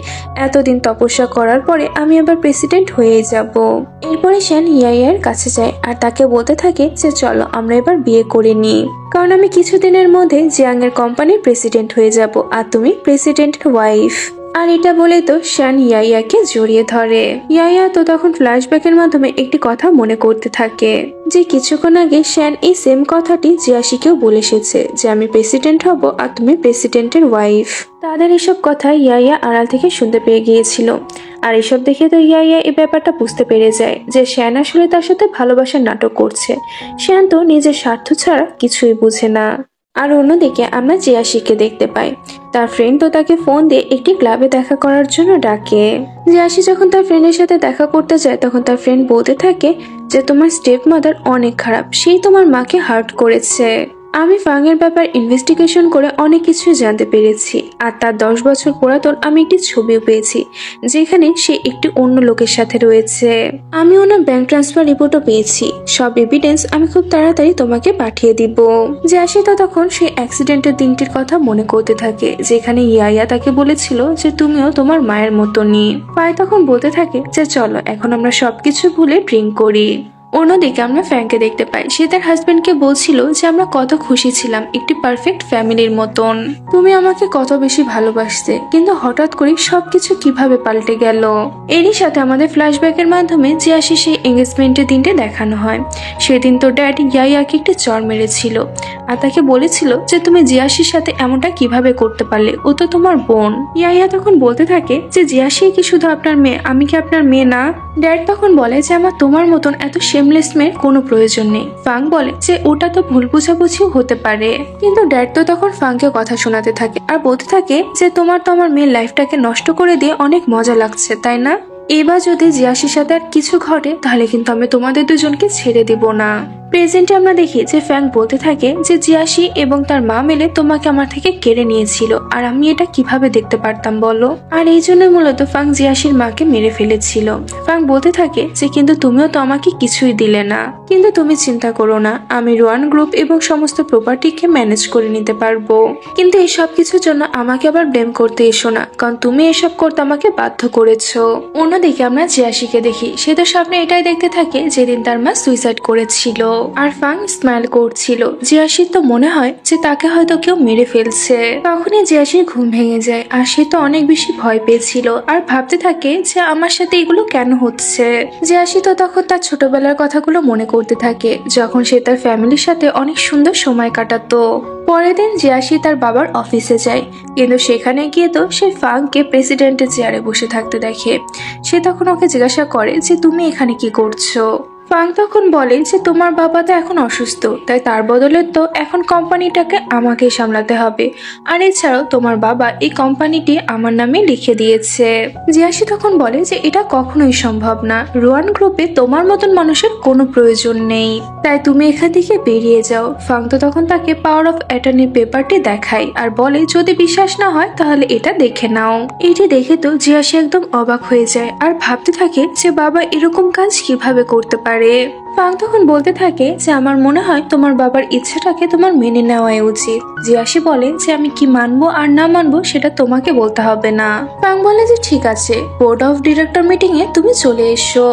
এতদিন তপস্যা করার পরে আমি আবার প্রেসিডেন্ট হয়েই যাব। এরপরে শ্যান ইয়াইয়ার কাছে যায় আর তাকে বলতে থাকে যে চলো আমরা এবার বিয়ে করে নিই, কারণ আমি কিছুদিনের মধ্যে জিয়াং এর কোম্পানির প্রেসিডেন্ট হয়ে যাব আর তুমি প্রেসিডেন্টের ওয়াইফ। আর এটা বলে তো শ্যান ইয়াইয়াকে জড়িয়ে ধরে। ইয়াইয়া তো তখন ফ্ল্যাশব্যাকের মাধ্যমে একটি কথা মনে করতে থাকে যে কিছুক্ষণ আগে শ্যান এই সেম কথাটি জিয়াশিকেও বলে এসেছে যে আমি প্রেসিডেন্ট হব আর তুমি প্রেসিডেন্টের ওয়াইফ। তাদের এসব কথা ইয়াইয়া আড়াল থেকে শুনতে পেয়ে গিয়েছিল। আর এসব দেখে তো ইয়াইয়া এই ব্যাপারটা বুঝতে পেরে যায় যে শ্যান আসলে তার সাথে ভালোবাসার নাটক করছে। শ্যান তো নিজের স্বার্থ ছাড়া কিছুই বুঝে না। আর অন্যদিকে আমরা জিয়াশিকে দেখতে পাই, তার ফ্রেন্ড তো তাকে ফোন দিয়ে একটি ক্লাবে দেখা করার জন্য ডাকে। জিয়াশি যখন তার ফ্রেন্ডের সাথে দেখা করতে যায় তখন তার ফ্রেন্ড বলতে থাকে যে তোমার স্টেপ মাদার অনেক খারাপ, সেই তোমার মাকে হার্ট করেছে। আমি ফাংয়ের ব্যাপার ইনভেস্টিগেশন করে অনেক কিছু জানতে পেরেছি, আর তার 10 বছর পুরাতন আমি একটি ছবিও পেয়েছি যেখানে সে একটি অন্য লোকের সাথে রয়েছে। আমি ওনার ব্যাংক ট্রান্সফার রিপোর্টও পেয়েছি। সব এভিডেন্স আমি খুব তাড়াতাড়ি তোমাকে পাঠিয়ে দিব। জিয়াশিতা তখন সেই অ্যাক্সিডেন্টের দিনটির কথা মনে করতে থাকে যেখানে ইয়াইয়া তাকে বলেছিল যে তুমিও তোমার মায়ের মতনই। পায়ে তখন বলতে থাকে যে চলো এখন আমরা সবকিছু ভুলে ড্রিঙ্ক করি। অন্যদিকে আমরা ফ্র্যাঙ্ককে দেখতে পাই, সে তার হাজবেন্ডকে বলছিল যে আমরা কত খুশি ছিলাম একটি পারফেক্ট ফ্যামিলির মতন, তুমি আমাকে কত বেশি ভালোবাসতে, কিন্তু হঠাৎ করে সবকিছু কিভাবে পাল্টে গেল। এরই সাথে আমাদের ফ্ল্যাশব্যাকের মাধ্যমে জিয়াশি সেই এঙ্গেজমেন্টের দিনটা দেখানো হয়। সেদিন তো ড্যাড ইয়াইয়াকে একটি চর মেরেছিল আর তাকে বলেছিল যে তুমি জিয়াশির সাথে এমনটা কিভাবে করতে পারলে, ও তো তোমার বোন। ইয়াইয়া তখন বলতে থাকে যে জিয়াশি কি শুধু আপনার মেয়ে, আমি কি আপনার মেয়ে না? ড্যাড তখন বলে যে আমার তোমার মতন এত শেমলেস মেয়ের কোনো প্রয়োজন নেই। ফাং বলে যে ওটা তো ভুল বোঝাবুঝিও হতে পারে, কিন্তু ড্যাড তো তখন ফাংকে কথা শোনাতে থাকে আর বলতে থাকে যে তোমার তো আমার মেয়ের লাইফটাকে নষ্ট করে দিয়ে অনেক মজা লাগছে তাই না? এবার যদি জিয়াশির সাথে আর কিছু ঘটে তাহলে কিন্তু আমি তোমাদের দুজনকে ছেড়ে দিব না। প্রেজেন্টে আমরা দেখি যে ফ্যাং বলতে থাকে যে জিয়াশি এবং তার মা মিলে তোমাকে আমার থেকে কেড়ে নিয়েছিল, আর আমি এটা কিভাবে দেখতে পারতাম বলো? আর এই জন্য মূলত ফাং জিয়াশির মাকে মেরে ফেলেছিল। ফাং বলতে থাকে যে কিন্তু তুমিও তো আমাকে কিছুই দিলে না, কিন্তু তুমি চিন্তা করো না, আমি রোয়ান গ্রুপ এবং সমস্ত প্রপার্টিকে ম্যানেজ করে নিতে পারবো। কিন্তু এই সব কিছুর জন্য আমাকে আবার ব্লেম করতে এসো না, কারণ তুমি এসব করতে আমাকে বাধ্য করেছো। অন্যদিকে আমরা জিয়াশিকে দেখি, সে তো স্বপ্নে এটাই দেখতে থাকে যেদিন তার মা সুইসাইড করেছিল, আর ফাং স্মাইল করছিল। জিয়াশির তো মনে হয় যে তাকে হয়তো কেউ মেরে ফেলছে। তখনই জিয়াশির ঘুম ভেঙে যায় আর সে তো অনেক বেশি ভয় পেয়েছিল আর ভাবতে থাকে যে আমার সাথে এগুলো কেন হচ্ছে। জিয়াশি তো তখন তার ছোটবেলার কথাগুলো মনে করতে থাকে যখন সে তার ফ্যামিলির সাথে অনেক সুন্দর সময় কাটাতো। পরের দিন জিয়াশি তার বাবার অফিসে যায়, কিন্তু সেখানে গিয়ে তো সে ফাংকে প্রেসিডেন্টের চেয়ারে বসে থাকতে দেখে। সে তখন ওকে জিজ্ঞাসা করে যে তুমি এখানে কি করছো? ফাং তখন বলে যে তোমার বাবা তো এখন অসুস্থ, তাই তার বদলে তো এখন কোম্পানিটাকে আমাকেই সামলাতে হবে, আর এছাড়াও তোমার বাবা এই কোম্পানিটি আমার নামে লিখে দিয়েছে। জিয়াশি তখন বলে যে এটা কখনোই সম্ভব না, রোয়ান গ্রুপে তোমার মতন মানুষের কোনো প্রয়োজন নেই, তাই তুমি এখান থেকে বেরিয়ে যাও। ফাং তো তখন তাকে পাওয়ার অফ অ্যাটর্নি পেপারটি দেখায় আর বলে যদি বিশ্বাস না হয় তাহলে এটা দেখে নাও। এটি দেখে তো জিয়াশি একদম অবাক হয়ে যায় আর ভাবতে থাকে যে বাবা এরকম কাজ কিভাবে করতে পারে। ফাং তখন বলতে থাকে যে আমার মনে হয় তোমার বাবার ইচ্ছাটাকে তোমার মেনে নেওয়াই উচিত। জিয়াশি বলে যে আমি কি মানবো আর না মানবো সেটা তোমাকে বলতে হবে না। ফাং বলে যে ঠিক আছে, বোর্ড অফ ডিরেক্টর মিটিং এ তুমি চলে এসো।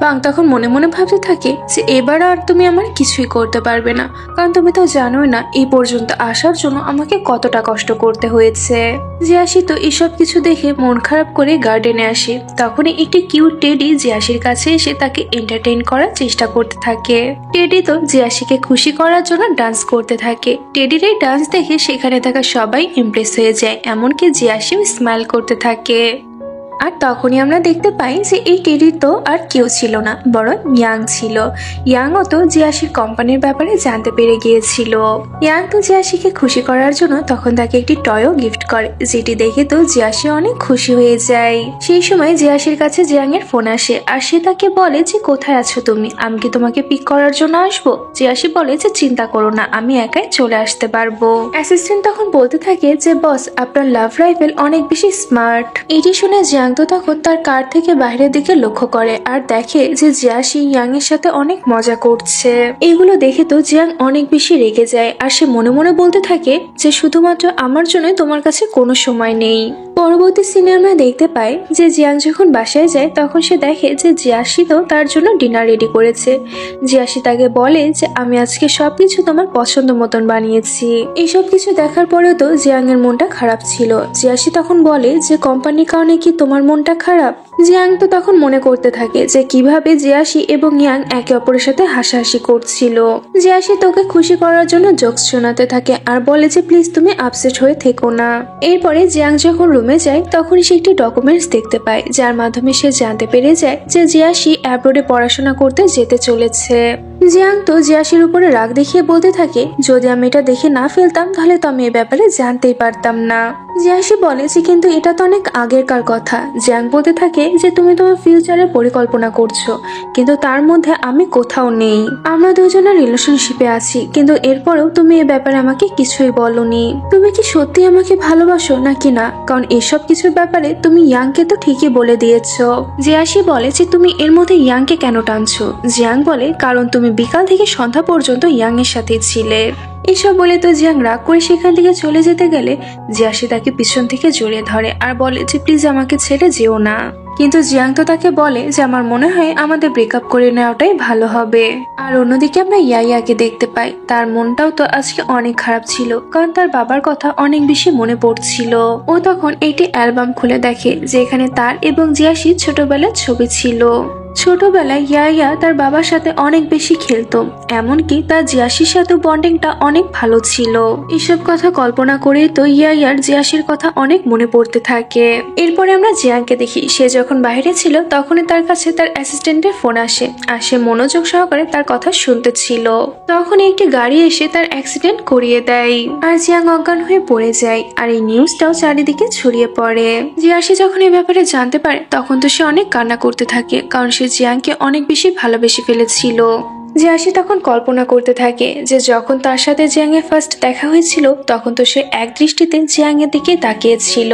ফাং তখন মনে মনে ভাবতে থাকে যে এবার আর তুমি আমার কিছুই করতে পারবে না, কারণ তুমি তো জানোই না এই পর্যন্ত আসার জন্য আমাকে কতটা কষ্ট করতে হয়েছে। জিয়াশি তো এসব কিছু দেখে মন খারাপ করে গার্ডেনে আসে। তখনই একটি কিউট টেডি জিয়াশির কাছে এসে তাকে এন্টারটেইন করার চেষ্টা করতে থাকে। টেডি তো জিয়াশিকে খুশি করার জন্য ডান্স করতে থাকে। টেডির এই ডান্স দেখে সেখানে থাকা সবাই ইমপ্রেস হয়ে যায়, এমনকি জিয়াশিও স্মাইল করতে থাকে। আর তখনই আমরা দেখতে পাই যে এই টেডি তো আর কেউ ছিল না, বরং ইয়াং ছিল। ইয়াংও তো জিয়াশির কোম্পানির ব্যাপারে জানতে পেরে গিয়েছিল। ইয়াং তো জিয়াশিকে খুশি করার জন্য তখন তাকে একটি টয়ও গিফট করে, যেটি দেখে তো জিয়াশি অনেক খুশি হয়ে যায়। সেই সময় জিয়াশির কাছে জিয়াং এর ফোন আসে আর সে তাকে বলে যে কোথায় আছো তুমি, আমি কি তোমাকে পিক করার জন্য আসবো? জিয়াশি বলে যে চিন্তা করো না, আমি একাই চলে আসতে পারবো। অ্যাসিস্ট্যান্ট তখন বলতে থাকে যে বস আপনার লাভ রাইফেল অনেক বেশি স্মার্ট। এটি শুনে জিয়াং তো তখন তার কার থেকে বাইরের দিকে লক্ষ্য করে আর দেখে যে জিয়াশি ইয়াং এর সাথে অনেক মজা করছে। এগুলো দেখে তো জিয়াং অনেক বেশি রেগে যায় আর সে মনে মনে বলতে থাকে যে শুধুমাত্র আমার জন্য তোমার কাছে কোনো সময় নেই। পরবর্তী সিনে আমরা দেখতে পাই যে জিয়াং যখন বাসায় যায় তখন সে দেখে যে জিয়াশি তো তার জন্য ডিনার রেডি করেছে। জিয়াশি তাকে বলে যে আমি আজকে সবকিছু তোমার পছন্দ মতন বানিয়েছি। এইসব কিছু দেখার পরেও তো জিয়াং এর মনটা খারাপ ছিল। জিয়াশি তখন বলে যে কোম্পানির কারণে কি তোমার মনটা খারাপ? জিয়াং তো তখন মনে করতে থাকে যে কিভাবে জিয়াশি এবং ইয়াং একে অপরের সাথে হাসাহাসি করছিল। জিয়াশি তোকে খুশি করার জন্য জোকস শোনাতে থাকে আর বলে যে প্লিজ তুমি আপসেট হয়ে থেকো না। এরপরে জিয়াং যখন রুমে যায় তখন সে একটি ডকুমেন্টস দেখতে পায় যার মাধ্যমে সে জানতে পেরে যায় যে জিয়াশি অ্যাব্রোডে পড়াশোনা করতে যেতে চলেছে। জিয়াং তো জিয়াশির উপরে রাগ দেখিয়ে বলতে থাকে, যদি আমি এটা দেখে না ফেলতাম তাহলে তো আমি এ ব্যাপারে জানতেই পারতাম না। জিয়াশি বলে যে কিন্তু এটা তো অনেক আগেরকার কথা। জিয়াং বলতে থাকে যে তুমি তোমার ফিউচারের পরিকল্পনা করছো, কিন্তু তার মধ্যে আমি কোথাও নেই। আমরা দুজনের রিলেশনশিপে আছি, কিন্তু এরপরেও তুমি এ ব্যাপারে আমাকে কিছুই বলনি। তুমি কি সত্যি আমাকে ভালোবাসো নাকি না? কারণ এসব কিছুর ব্যাপারে তুমি ইয়াংকে তো ঠিকই বলে দিয়েছো। জিয়াশি বলে যে তুমি এর মধ্যে ইয়াংকে কেন টানছো? জিয়াং বলে কারণ তুমি বিকাল থেকে সন্ধ্যা পর্যন্ত ইয়াং এর সাথে ছিলে। এসব বলে তো জিয়াং রাগ করে সেখান থেকে চলে যেতে গেলে জিয়াশি তাকে পিছন থেকে জড়িয়ে ধরে আর বলে যে প্লিজ আমাকে ছেড়ে যেও না। কিন্তু জিয়াং তো তাকে বলে যে আমার মনে হয় আমাদের ব্রেকআপ করে নেওয়াটাই ভালো হবে। আর অন্যদিকে আমরা ইয়াইয়াকে দেখতে পাই, তার মনটাও তো আজকে অনেক খারাপ ছিল, কারণ তার বাবার কথা অনেক বেশি মনে পড়ছিল। ও তখন একটি অ্যালবাম খুলে দেখে যেখানে তার এবং জিয়াশির ছোটবেলার ছবি ছিল। ছোটবেলায় ইয়াইয়া তার বাবার সাথে অনেক বেশি খেলতো, এমনকি তার জিয়াশির সাথে বন্ডিংটা অনেক ভালো ছিল। এসব কথা কল্পনা করেই তো ইয়াইয়ার জিয়াশির কথা অনেক মনে পড়তে থাকে। এরপরে আমরা জিয়াংকে দেখি, সে যখন বাইরে ছিল তখনই তার কাছে তার অ্যাসিস্ট্যান্টের ফোন আসে আর সে মনোযোগ সহকারে তার কথা শুনতেছিল। তখন একটি গাড়ি এসে তার অ্যাক্সিডেন্ট করিয়ে দেয় আর জিয়াং অজ্ঞান হয়ে পড়ে যায়। আর এই নিউজটাও চারিদিকে ছড়িয়ে পড়ে। জিয়াশি যখন এই ব্যাপারে জানতে পারে তখন তো সে অনেক কান্না করতে থাকে, কারণ সে জিয়াংকে অনেক বেশি ভালোবেসে ফেলেছিল। জিয়াশি তখন কল্পনা করতে থাকে যে যখন তার সাথে জিয়াং এর ফার্স্ট দেখা হয়েছিল তখন তো সে এক দৃষ্টিতে জিয়াং এর দিকে তাকিয়েছিল।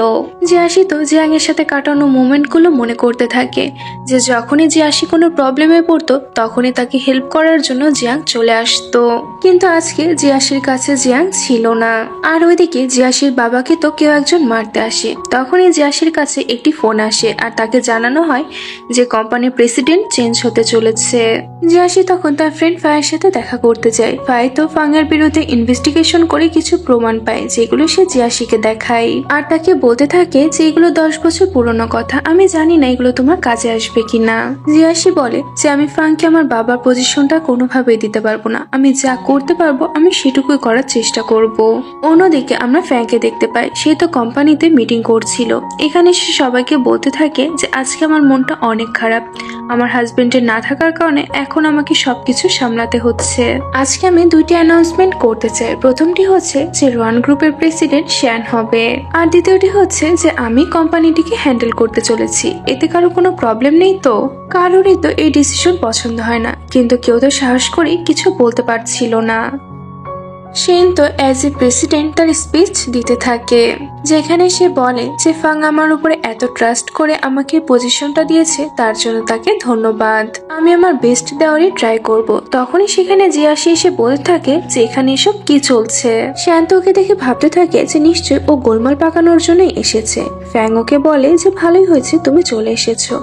জিয়াশি তো জিয়াং এর সাথে কাটানো মোমেন্ট গুলো মনে করতে থাকে, যে যখনই জিয়াশি কোনো প্রবলেমে পড়তো তখনই তাকে হেল্প করার জন্য জিয়াং চলে আসতো। কিন্তু আজকে জিয়াশির কাছে জিয়াং ছিল না। আর ওইদিকে জিয়াশির বাবাকে তো কেউ একজন মারতে আসে। তখনই জিয়াশির কাছে একটি ফোন আসে আর তাকে জানানো হয় যে কোম্পানির প্রেসিডেন্ট চেঞ্জ হতে চলেছে। জিয়াশি তখন তার ফ্রেন্ড ফায়ের সাথে দেখা করতে যায়। ফায়ে তো ফাংয়ের বিরুদ্ধে ইনভেস্টিগেশন করে কিছু প্রমাণ পায়, যেগুলো সে জিয়াশিকে দেখায় আর তাকে বলতে থাকে যে এগুলো 10 বছর পুরনো কথা, আমি জানি না এগুলো তোমার কাজে আসবে কিনা। জিয়াশি বলে যে আমি ফাংকে আমার বাবার পজিশনটা কোনোভাবেই দিতে পারবো না, আমি যা করতে পারবো আমি সেটুকুই করার চেষ্টা করব। অন্যদিকে আমরা ফ্যাংকে দেখতে পাই, সে তো কোম্পানিতে মিটিং করছিল। এখানে সে সবাইকে বলতে থাকে যে আজকে আমার মনটা অনেক খারাপ, আমার হাজবেন্ডের না থাকার কারণে এখন আমাকে সবকিছু সামলাতে হচ্ছে। আজকে আমি 2টি অ্যানাউন্সমেন্ট করতে চাই। প্রথমটি হচ্ছে যে রোয়ান গ্রুপের প্রেসিডেন্ট শ্যান হবে, আর দ্বিতীয়টি হচ্ছে যে আমি কোম্পানিটিকে হ্যান্ডেল করতে চলেছি। এতে কারো কোনো প্রবলেম নেই তো? কারোরই তো এই ডিসিশন পছন্দ হয় না, কিন্তু কেউ তো সাহস করে কিছু বলতে পারছিল না। শেন তো অ্যাজ এ প্রেসিডেন্ট তার স্পিচ দিতে থাকে, যেখানে সে বলে যে ফাং আমার উপরে এত ট্রাস্ট করে আমাকে পজিশনটা দিয়েছে তার জন্য তাকে ধন্যবাদ, আমি আমার বেস্ট দেওয়ারই ট্রাই করব। তখনই সেখানে জিয়াশি এসে বলতে থাকে যে এখানে এসব কি চলছে। শ্যান তো ওকে দেখে ভাবতে থাকে যে নিশ্চয়ই ও গোলমাল পাকানোর জন্যই এসেছে। ফ্যাং ওকে বলে যে ভালোই হয়েছে তুমি চলে এসেছো।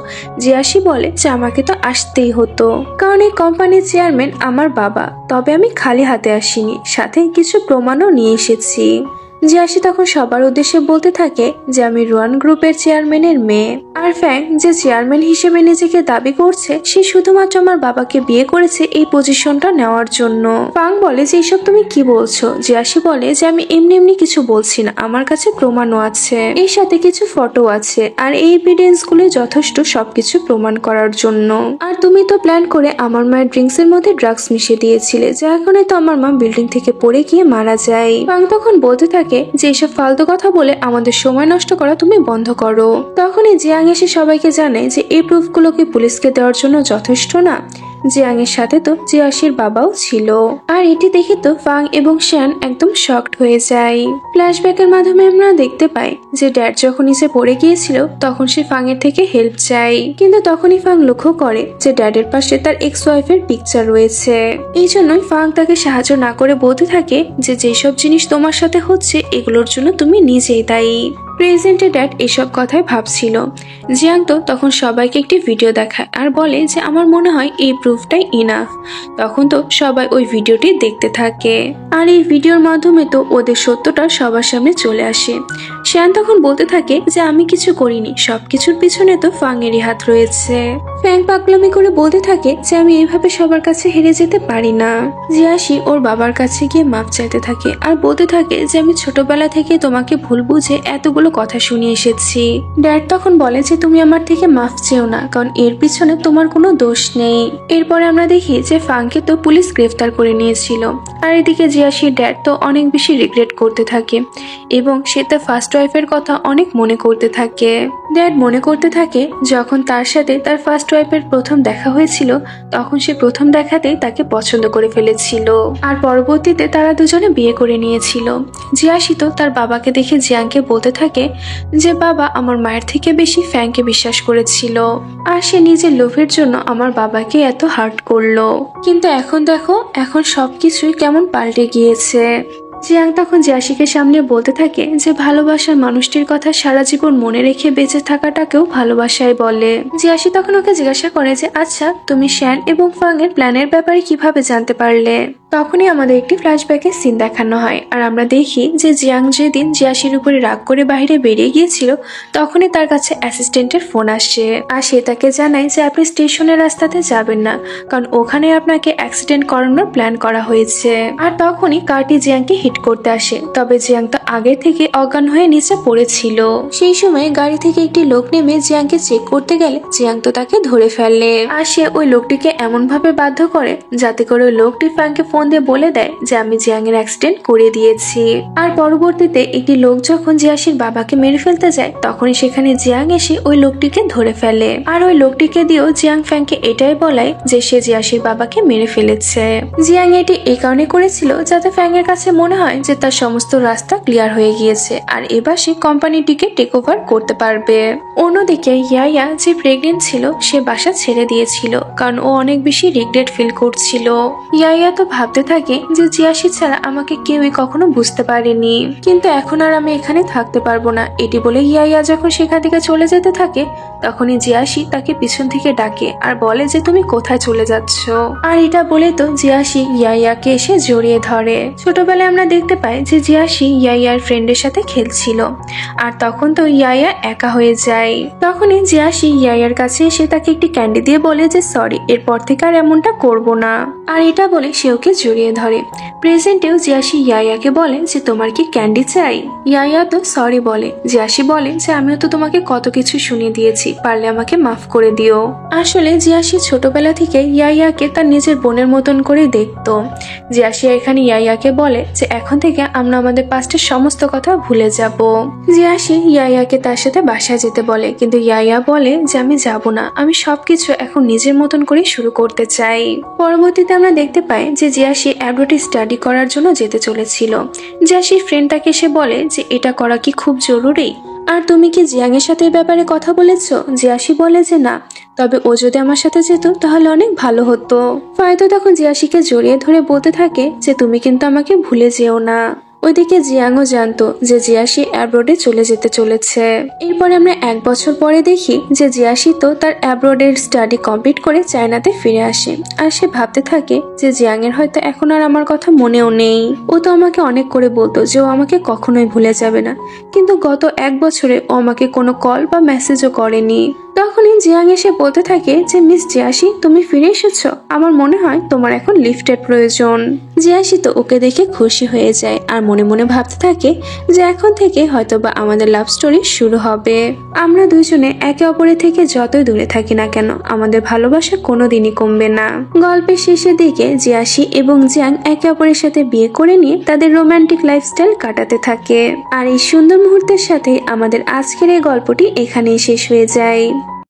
জিয়াশি বলে যে আমাকে তো আসতেই হতো, কারণ এই কোম্পানির চেয়ারম্যান আমার বাবা, তবে আমি খালি হাতে আসিনি, সাথে কিছু প্রমাণও নিয়ে এসেছি। জিয়াশি তখন সবার উদ্দেশ্যে বলতে থাকে যে আমি রোয়ান গ্রুপের চেয়ারম্যানের মেয়ে, আর ফ্যাং যে চেয়ারম্যান হিসেবে নিজেকে দাবি করছে সে শুধুমাত্র আমার বাবাকে বিয়ে করেছে এই পজিশনটা নেওয়ার জন্য। ফাং বলে যে এইসব তুমি কি বলছো? জিয়াশি বলে যে আমি এমনি এমনি কিছু বলছি না, আমার কাছে প্রমাণও আছে, এর সাথে কিছু ফটো আছে, আর এই এভিডেন্স গুলো যথেষ্ট সবকিছু প্রমাণ করার জন্য। আর তুমি তো প্ল্যান করে আমার মায়ের ড্রিঙ্কস এর মধ্যে ড্রাগস মিশিয়ে দিয়েছিলে, যার কারণে তো আমার মা বিল্ডিং থেকে পড়ে গিয়ে মারা যায়। ফাং তখন বলতে থাকে যে এসব ফালতু কথা বলে আমাদের সময় নষ্ট করা তুমি বন্ধ করো। তখনই জিয়াং এসে সবাইকে জানায় যে এই প্রুফগুলোকে পুলিশকে দেওয়ার জন্য যথেষ্ট না। জিয়াং এর সাথে তো জিয়াশির বাবাও ছিল, আর এটি দেখে তো ফাং এবং শ্যান একদম শকড হয়ে যায়। ফ্ল্যাশব্যাকের মাধ্যমে আমরা দেখতে পাই যে ড্যাড যখন নিচে পড়ে গিয়েছিল তখন সে ফাং এর থেকে হেল্প চায়, কিন্তু তখনই ফাং লক্ষ্য করে যে ড্যাডের পাশে তার এক্স ওয়াইফের পিকচার রয়েছে। এই জন্যই ফাং তাকে সাহায্য না করে বলতে থাকে যে যেসব জিনিস তোমার সাথে হচ্ছে এগুলোর জন্য তুমি নিজেই দায়ী। প্রেজেন্টে ড্যাড এসব কথাই ভাবছিল। জিয়াং তো তখন সবাইকে একটি ভিডিও দেখায় আর বলে যে আমার মনে হয় এই প্রুফটাই ইনাফ। তখন তো সবাই ওই ভিডিওটি দেখতে থাকে, আর এই ভিডিওর মাধ্যমে তো ওদের সত্যটা সবার সামনে চলে আসে। শ্যান তখন বলতে থাকে যে আমি কিছু করিনি, সবকিছুর পিছনে তো ফাংয়েরই হাত রয়েছে। ফ্যাং পাগলামি করে বলতে থাকে যে আমি এইভাবে সবার কাছে হেরে যেতে পারি না। জিয়াশি ওর বাবার কাছে গিয়ে মাপ চাইতে থাকে আর বলতে থাকে যে আমি ছোটবেলা থেকে তোমাকে ভুল বুঝে এতগুলো কথা শুনিয়ে এসেছি। ড্যাড তখন বলে যে তুমি আমার থেকে মাফ চেও না, কারণ এর পিছনে তোমার কোনো দোষ নেই। এরপরে আমরা দেখি যে ফাংকে তো পুলিশ গ্রেফতার করে নিয়েছিল, আর এদিকে জিয়াশির ড্যাড তো অনেক বেশি রিগ্রেট করতে থাকে এবং সে তার ফার্স্ট ওয়াইফের কথা অনেক মনে করতে থাকে। ড্যাড মনে করতে থাকে যখন তার সাথে তার ফার্স্ট ওয়াইফের প্রথম দেখা হয়েছিল তখন সে প্রথম দেখাতেই তাকে পছন্দ করে ফেলেছিল, আর পরবর্তীতে তারা দুজনে বিয়ে করে নিয়েছিল। জিয়াশি তো তার বাবাকে দেখে জিয়াংকে বলতে থাকে যে বাবা আমার মায়ের থেকে বেশি ফ্যাংকে বিশ্বাস করেছিল, আর সে নিজের লোভের জন্য আমার বাবাকে এত হার্ট করলো। কিন্তু এখন দেখো, এখন সবকিছুই কেমন পাল্টে গিয়েছে। জিয়াং তখন জিয়াশিকে সামনে বলতে থাকে যে ভালোবাসার মানুষটির কথা সারা জীবন মনে রেখে বেঁচে থাকাটাকেও ভালোবাসায় বলে। জিয়াশি তখন ওকে জিজ্ঞাসা করে যে আচ্ছা তুমি শ্যান এবং ফাং এর প্ল্যানের ব্যাপারে কিভাবে জানতে পারলে। তখনই আমাদের একটি ফ্ল্যাশব্যাকের সিন দেখানো হয়, আর আমরা দেখি যে জিয়াং যেদিন জিয়াশির উপরে রাগ করে বাইরে বেরিয়ে গিয়েছিল তখনই তার কাছে অ্যাসিস্ট্যান্টের ফোন আসে, আর সে তাকে জানায় যে আপনি স্টেশনের রাস্তাতে যাবেন না, কারণ ওখানে আপনাকে অ্যাক্সিডেন্ট করানোর প্ল্যান করা হয়েছে। আর তখনই কার্টি জিয়াংকে হিট করতে আসে, তবে জিয়াং তো আগে থেকে অজ্ঞান হয়ে নিচে পড়েছিল। সেই সময় গাড়ি থেকে একটি লোক নেমে জিয়াংকে চেক করতে গেলে জিয়াং তো তাকে ধরে ফেলে, আর সে ওই লোকটিকে এমন ভাবে বাধ্য করে যাতে করে ওই লোকটি ফ্যাংকে ফোন দিয়ে বলে দেয় যে আমি জিয়াং এর অ্যাক্সিডেন্ট করে দিয়েছি। আর পরবর্তীতে একটি লোক যখন জিয়াশির বাবাকে মেরে ফেলতে যায় তখনই সেখানে জিয়াং এসে ওই লোকটিকে ধরে ফেলে, আর ওই লোকটিকে দিয়েও জিয়াং ফ্যাংকে এটাই বলায় যে সে জিয়াশির বাবাকে মেরে ফেলেছে। জিয়াং এটি এই কারণে করেছিল যাতে ফ্যাং এর কাছে মনে হয় যে তার সমস্ত রাস্তা ক্লিয়ার হয়ে গিয়েছে, আর এবার সে কোম্পানিটিকে টেক ওভার করতে পারবে। অন্যদিকে ইয়াইয়া যে প্রেগনেন্ট ছিল সে বাসা ছেড়ে দিয়েছিল, কারণ ও অনেক বেশি রিগ্রেট ফিল করছিল। ইয়াইয়া তো ভাবতে থাকে যে জিয়াশি ছাড়া আমাকে কেউই কখনো বুঝতে পারেনি, কিন্তু এখন আর আমি এখানে থাকতে পারবো না। এটি বলে ইয়াইয়া যখন সেখান থেকে চলে যেতে থাকে তখনই জিয়াশি তাকে পিছন থেকে ডাকে আর বলে যে তুমি কোথায় চলে যাচ্ছ। আর এটা বলে তো জিয়াশি ইয়াইয়াকে এসে জড়িয়ে ধরে। ছোটবেলায় আমরা দেখতে পাই যে জিয়াশি ইয়াইয়ার ফ্রেন্ডের সাথে খেলছিল, আর তখন তো ইয়াইয়া একা হয়ে যায়। তখনই জিয়াশি ইয়াইয়ার কাছে এসে তাকে একটি ক্যান্ডি দিয়ে বলে যে সরি, এরপর থেকে আর এমনটা করবো না। আর এটা বলে সে ওকে জড়িয়ে ধরে। প্রেজেন্টেও জিয়াশি ইয়াইয়াকে বলে যে তোমার কি ক্যান্ডি চাই। ইয়াইয়া তো সরি বলে। জিয়াশি বলে যে আমিও তো তোমাকে কত কিছু শুনিয়ে দিয়েছি, পারলে আমাকে মাফ করে দিও। আসলে জিয়াশি ছোটবেলা থেকে ইয়াইয়াকে তার নিজের বোনের মতন করে দেখতো। জিয়াশি এখানে ইয়াইয়াকে বলে যে এখন থেকে আমরা আমাদের পাস্টের সমস্ত কথা ভুলে যাব। জিয়াশি ইয়াইয়াকে তার সাথে বাসায় যেতে বলে, কিন্তু ইয়াইয়া বলে যে আমি যাব না, আমি সবকিছু এখন নিজের মতন করে শুরু করতে চাই। পরবর্তীতে আমরা দেখতে পাই যে জিয়াশি অ্যাব্রোডে স্টাডি করার জন্য যেতে চলেছিল। জিয়াশির ফ্রেন্ড তাকে এসে বলে যে এটা করা কি খুব জরুরি, আর তুমি কি জিয়াং এর সাথে এই ব্যাপারে কথা বলেছো? জিয়াশি বলে যে না, তবে ও যদি আমার সাথে যেত তাহলে অনেক ভালো হতো। ফায়দা তখন জিয়াশিকে জড়িয়ে ধরে বলতে থাকে যে তুমি কিন্তু আমাকে ভুলে যেও না। ওইদিকে জিয়াংও জানতো যে জিয়াশি অ্যাব্রোডে চলে যেতে চলেছে। এরপরে আমরা 1 বছর পরে দেখি যে জিয়াশি তো তার অ্যাব্রোডের স্টাডি কমপ্লিট করে চায়নাতে ফিরে আসে, আর সে ভাবতে থাকে যে জিয়াং এর হয়তো এখন আর আমার কথা মনেও নেই। ও তো আমাকে অনেক করে বলতো যে ও আমাকে কখনোই ভুলে যাবে না, কিন্তু গত 1 বছরে ও আমাকে কোনো কল বা মেসেজও করেনি। তখনই জিয়াং এসে বলতে থাকে যে মিস জিয়াশি তুমি ফিরে এসেছো, আমার মনে হয় তোমার এখন লিফটের প্রয়োজন। জিয়াশি তো ওকে দেখে খুশি হয়ে যায় আর মনে মনে ভাবতে থাকে যে এখন থেকে হয়তোবা আমাদের লাভ স্টোরি শুরু হবে। আমরা দুজনে একে অপরের থেকে যতই দূরে থাকি না কেন আমাদের ভালোবাসা কোনোদিনই কমবে না। গল্পের শেষের দিকে জিয়াশি এবং জিয়াং একে অপরের সাথে বিয়ে করে নিয়ে তাদের রোমান্টিক লাইফস্টাইল কাটাতে থাকে। আর এই সুন্দর মুহূর্তের সাথে আমাদের আজকের এই গল্পটি এখানেই শেষ হয়ে যায়।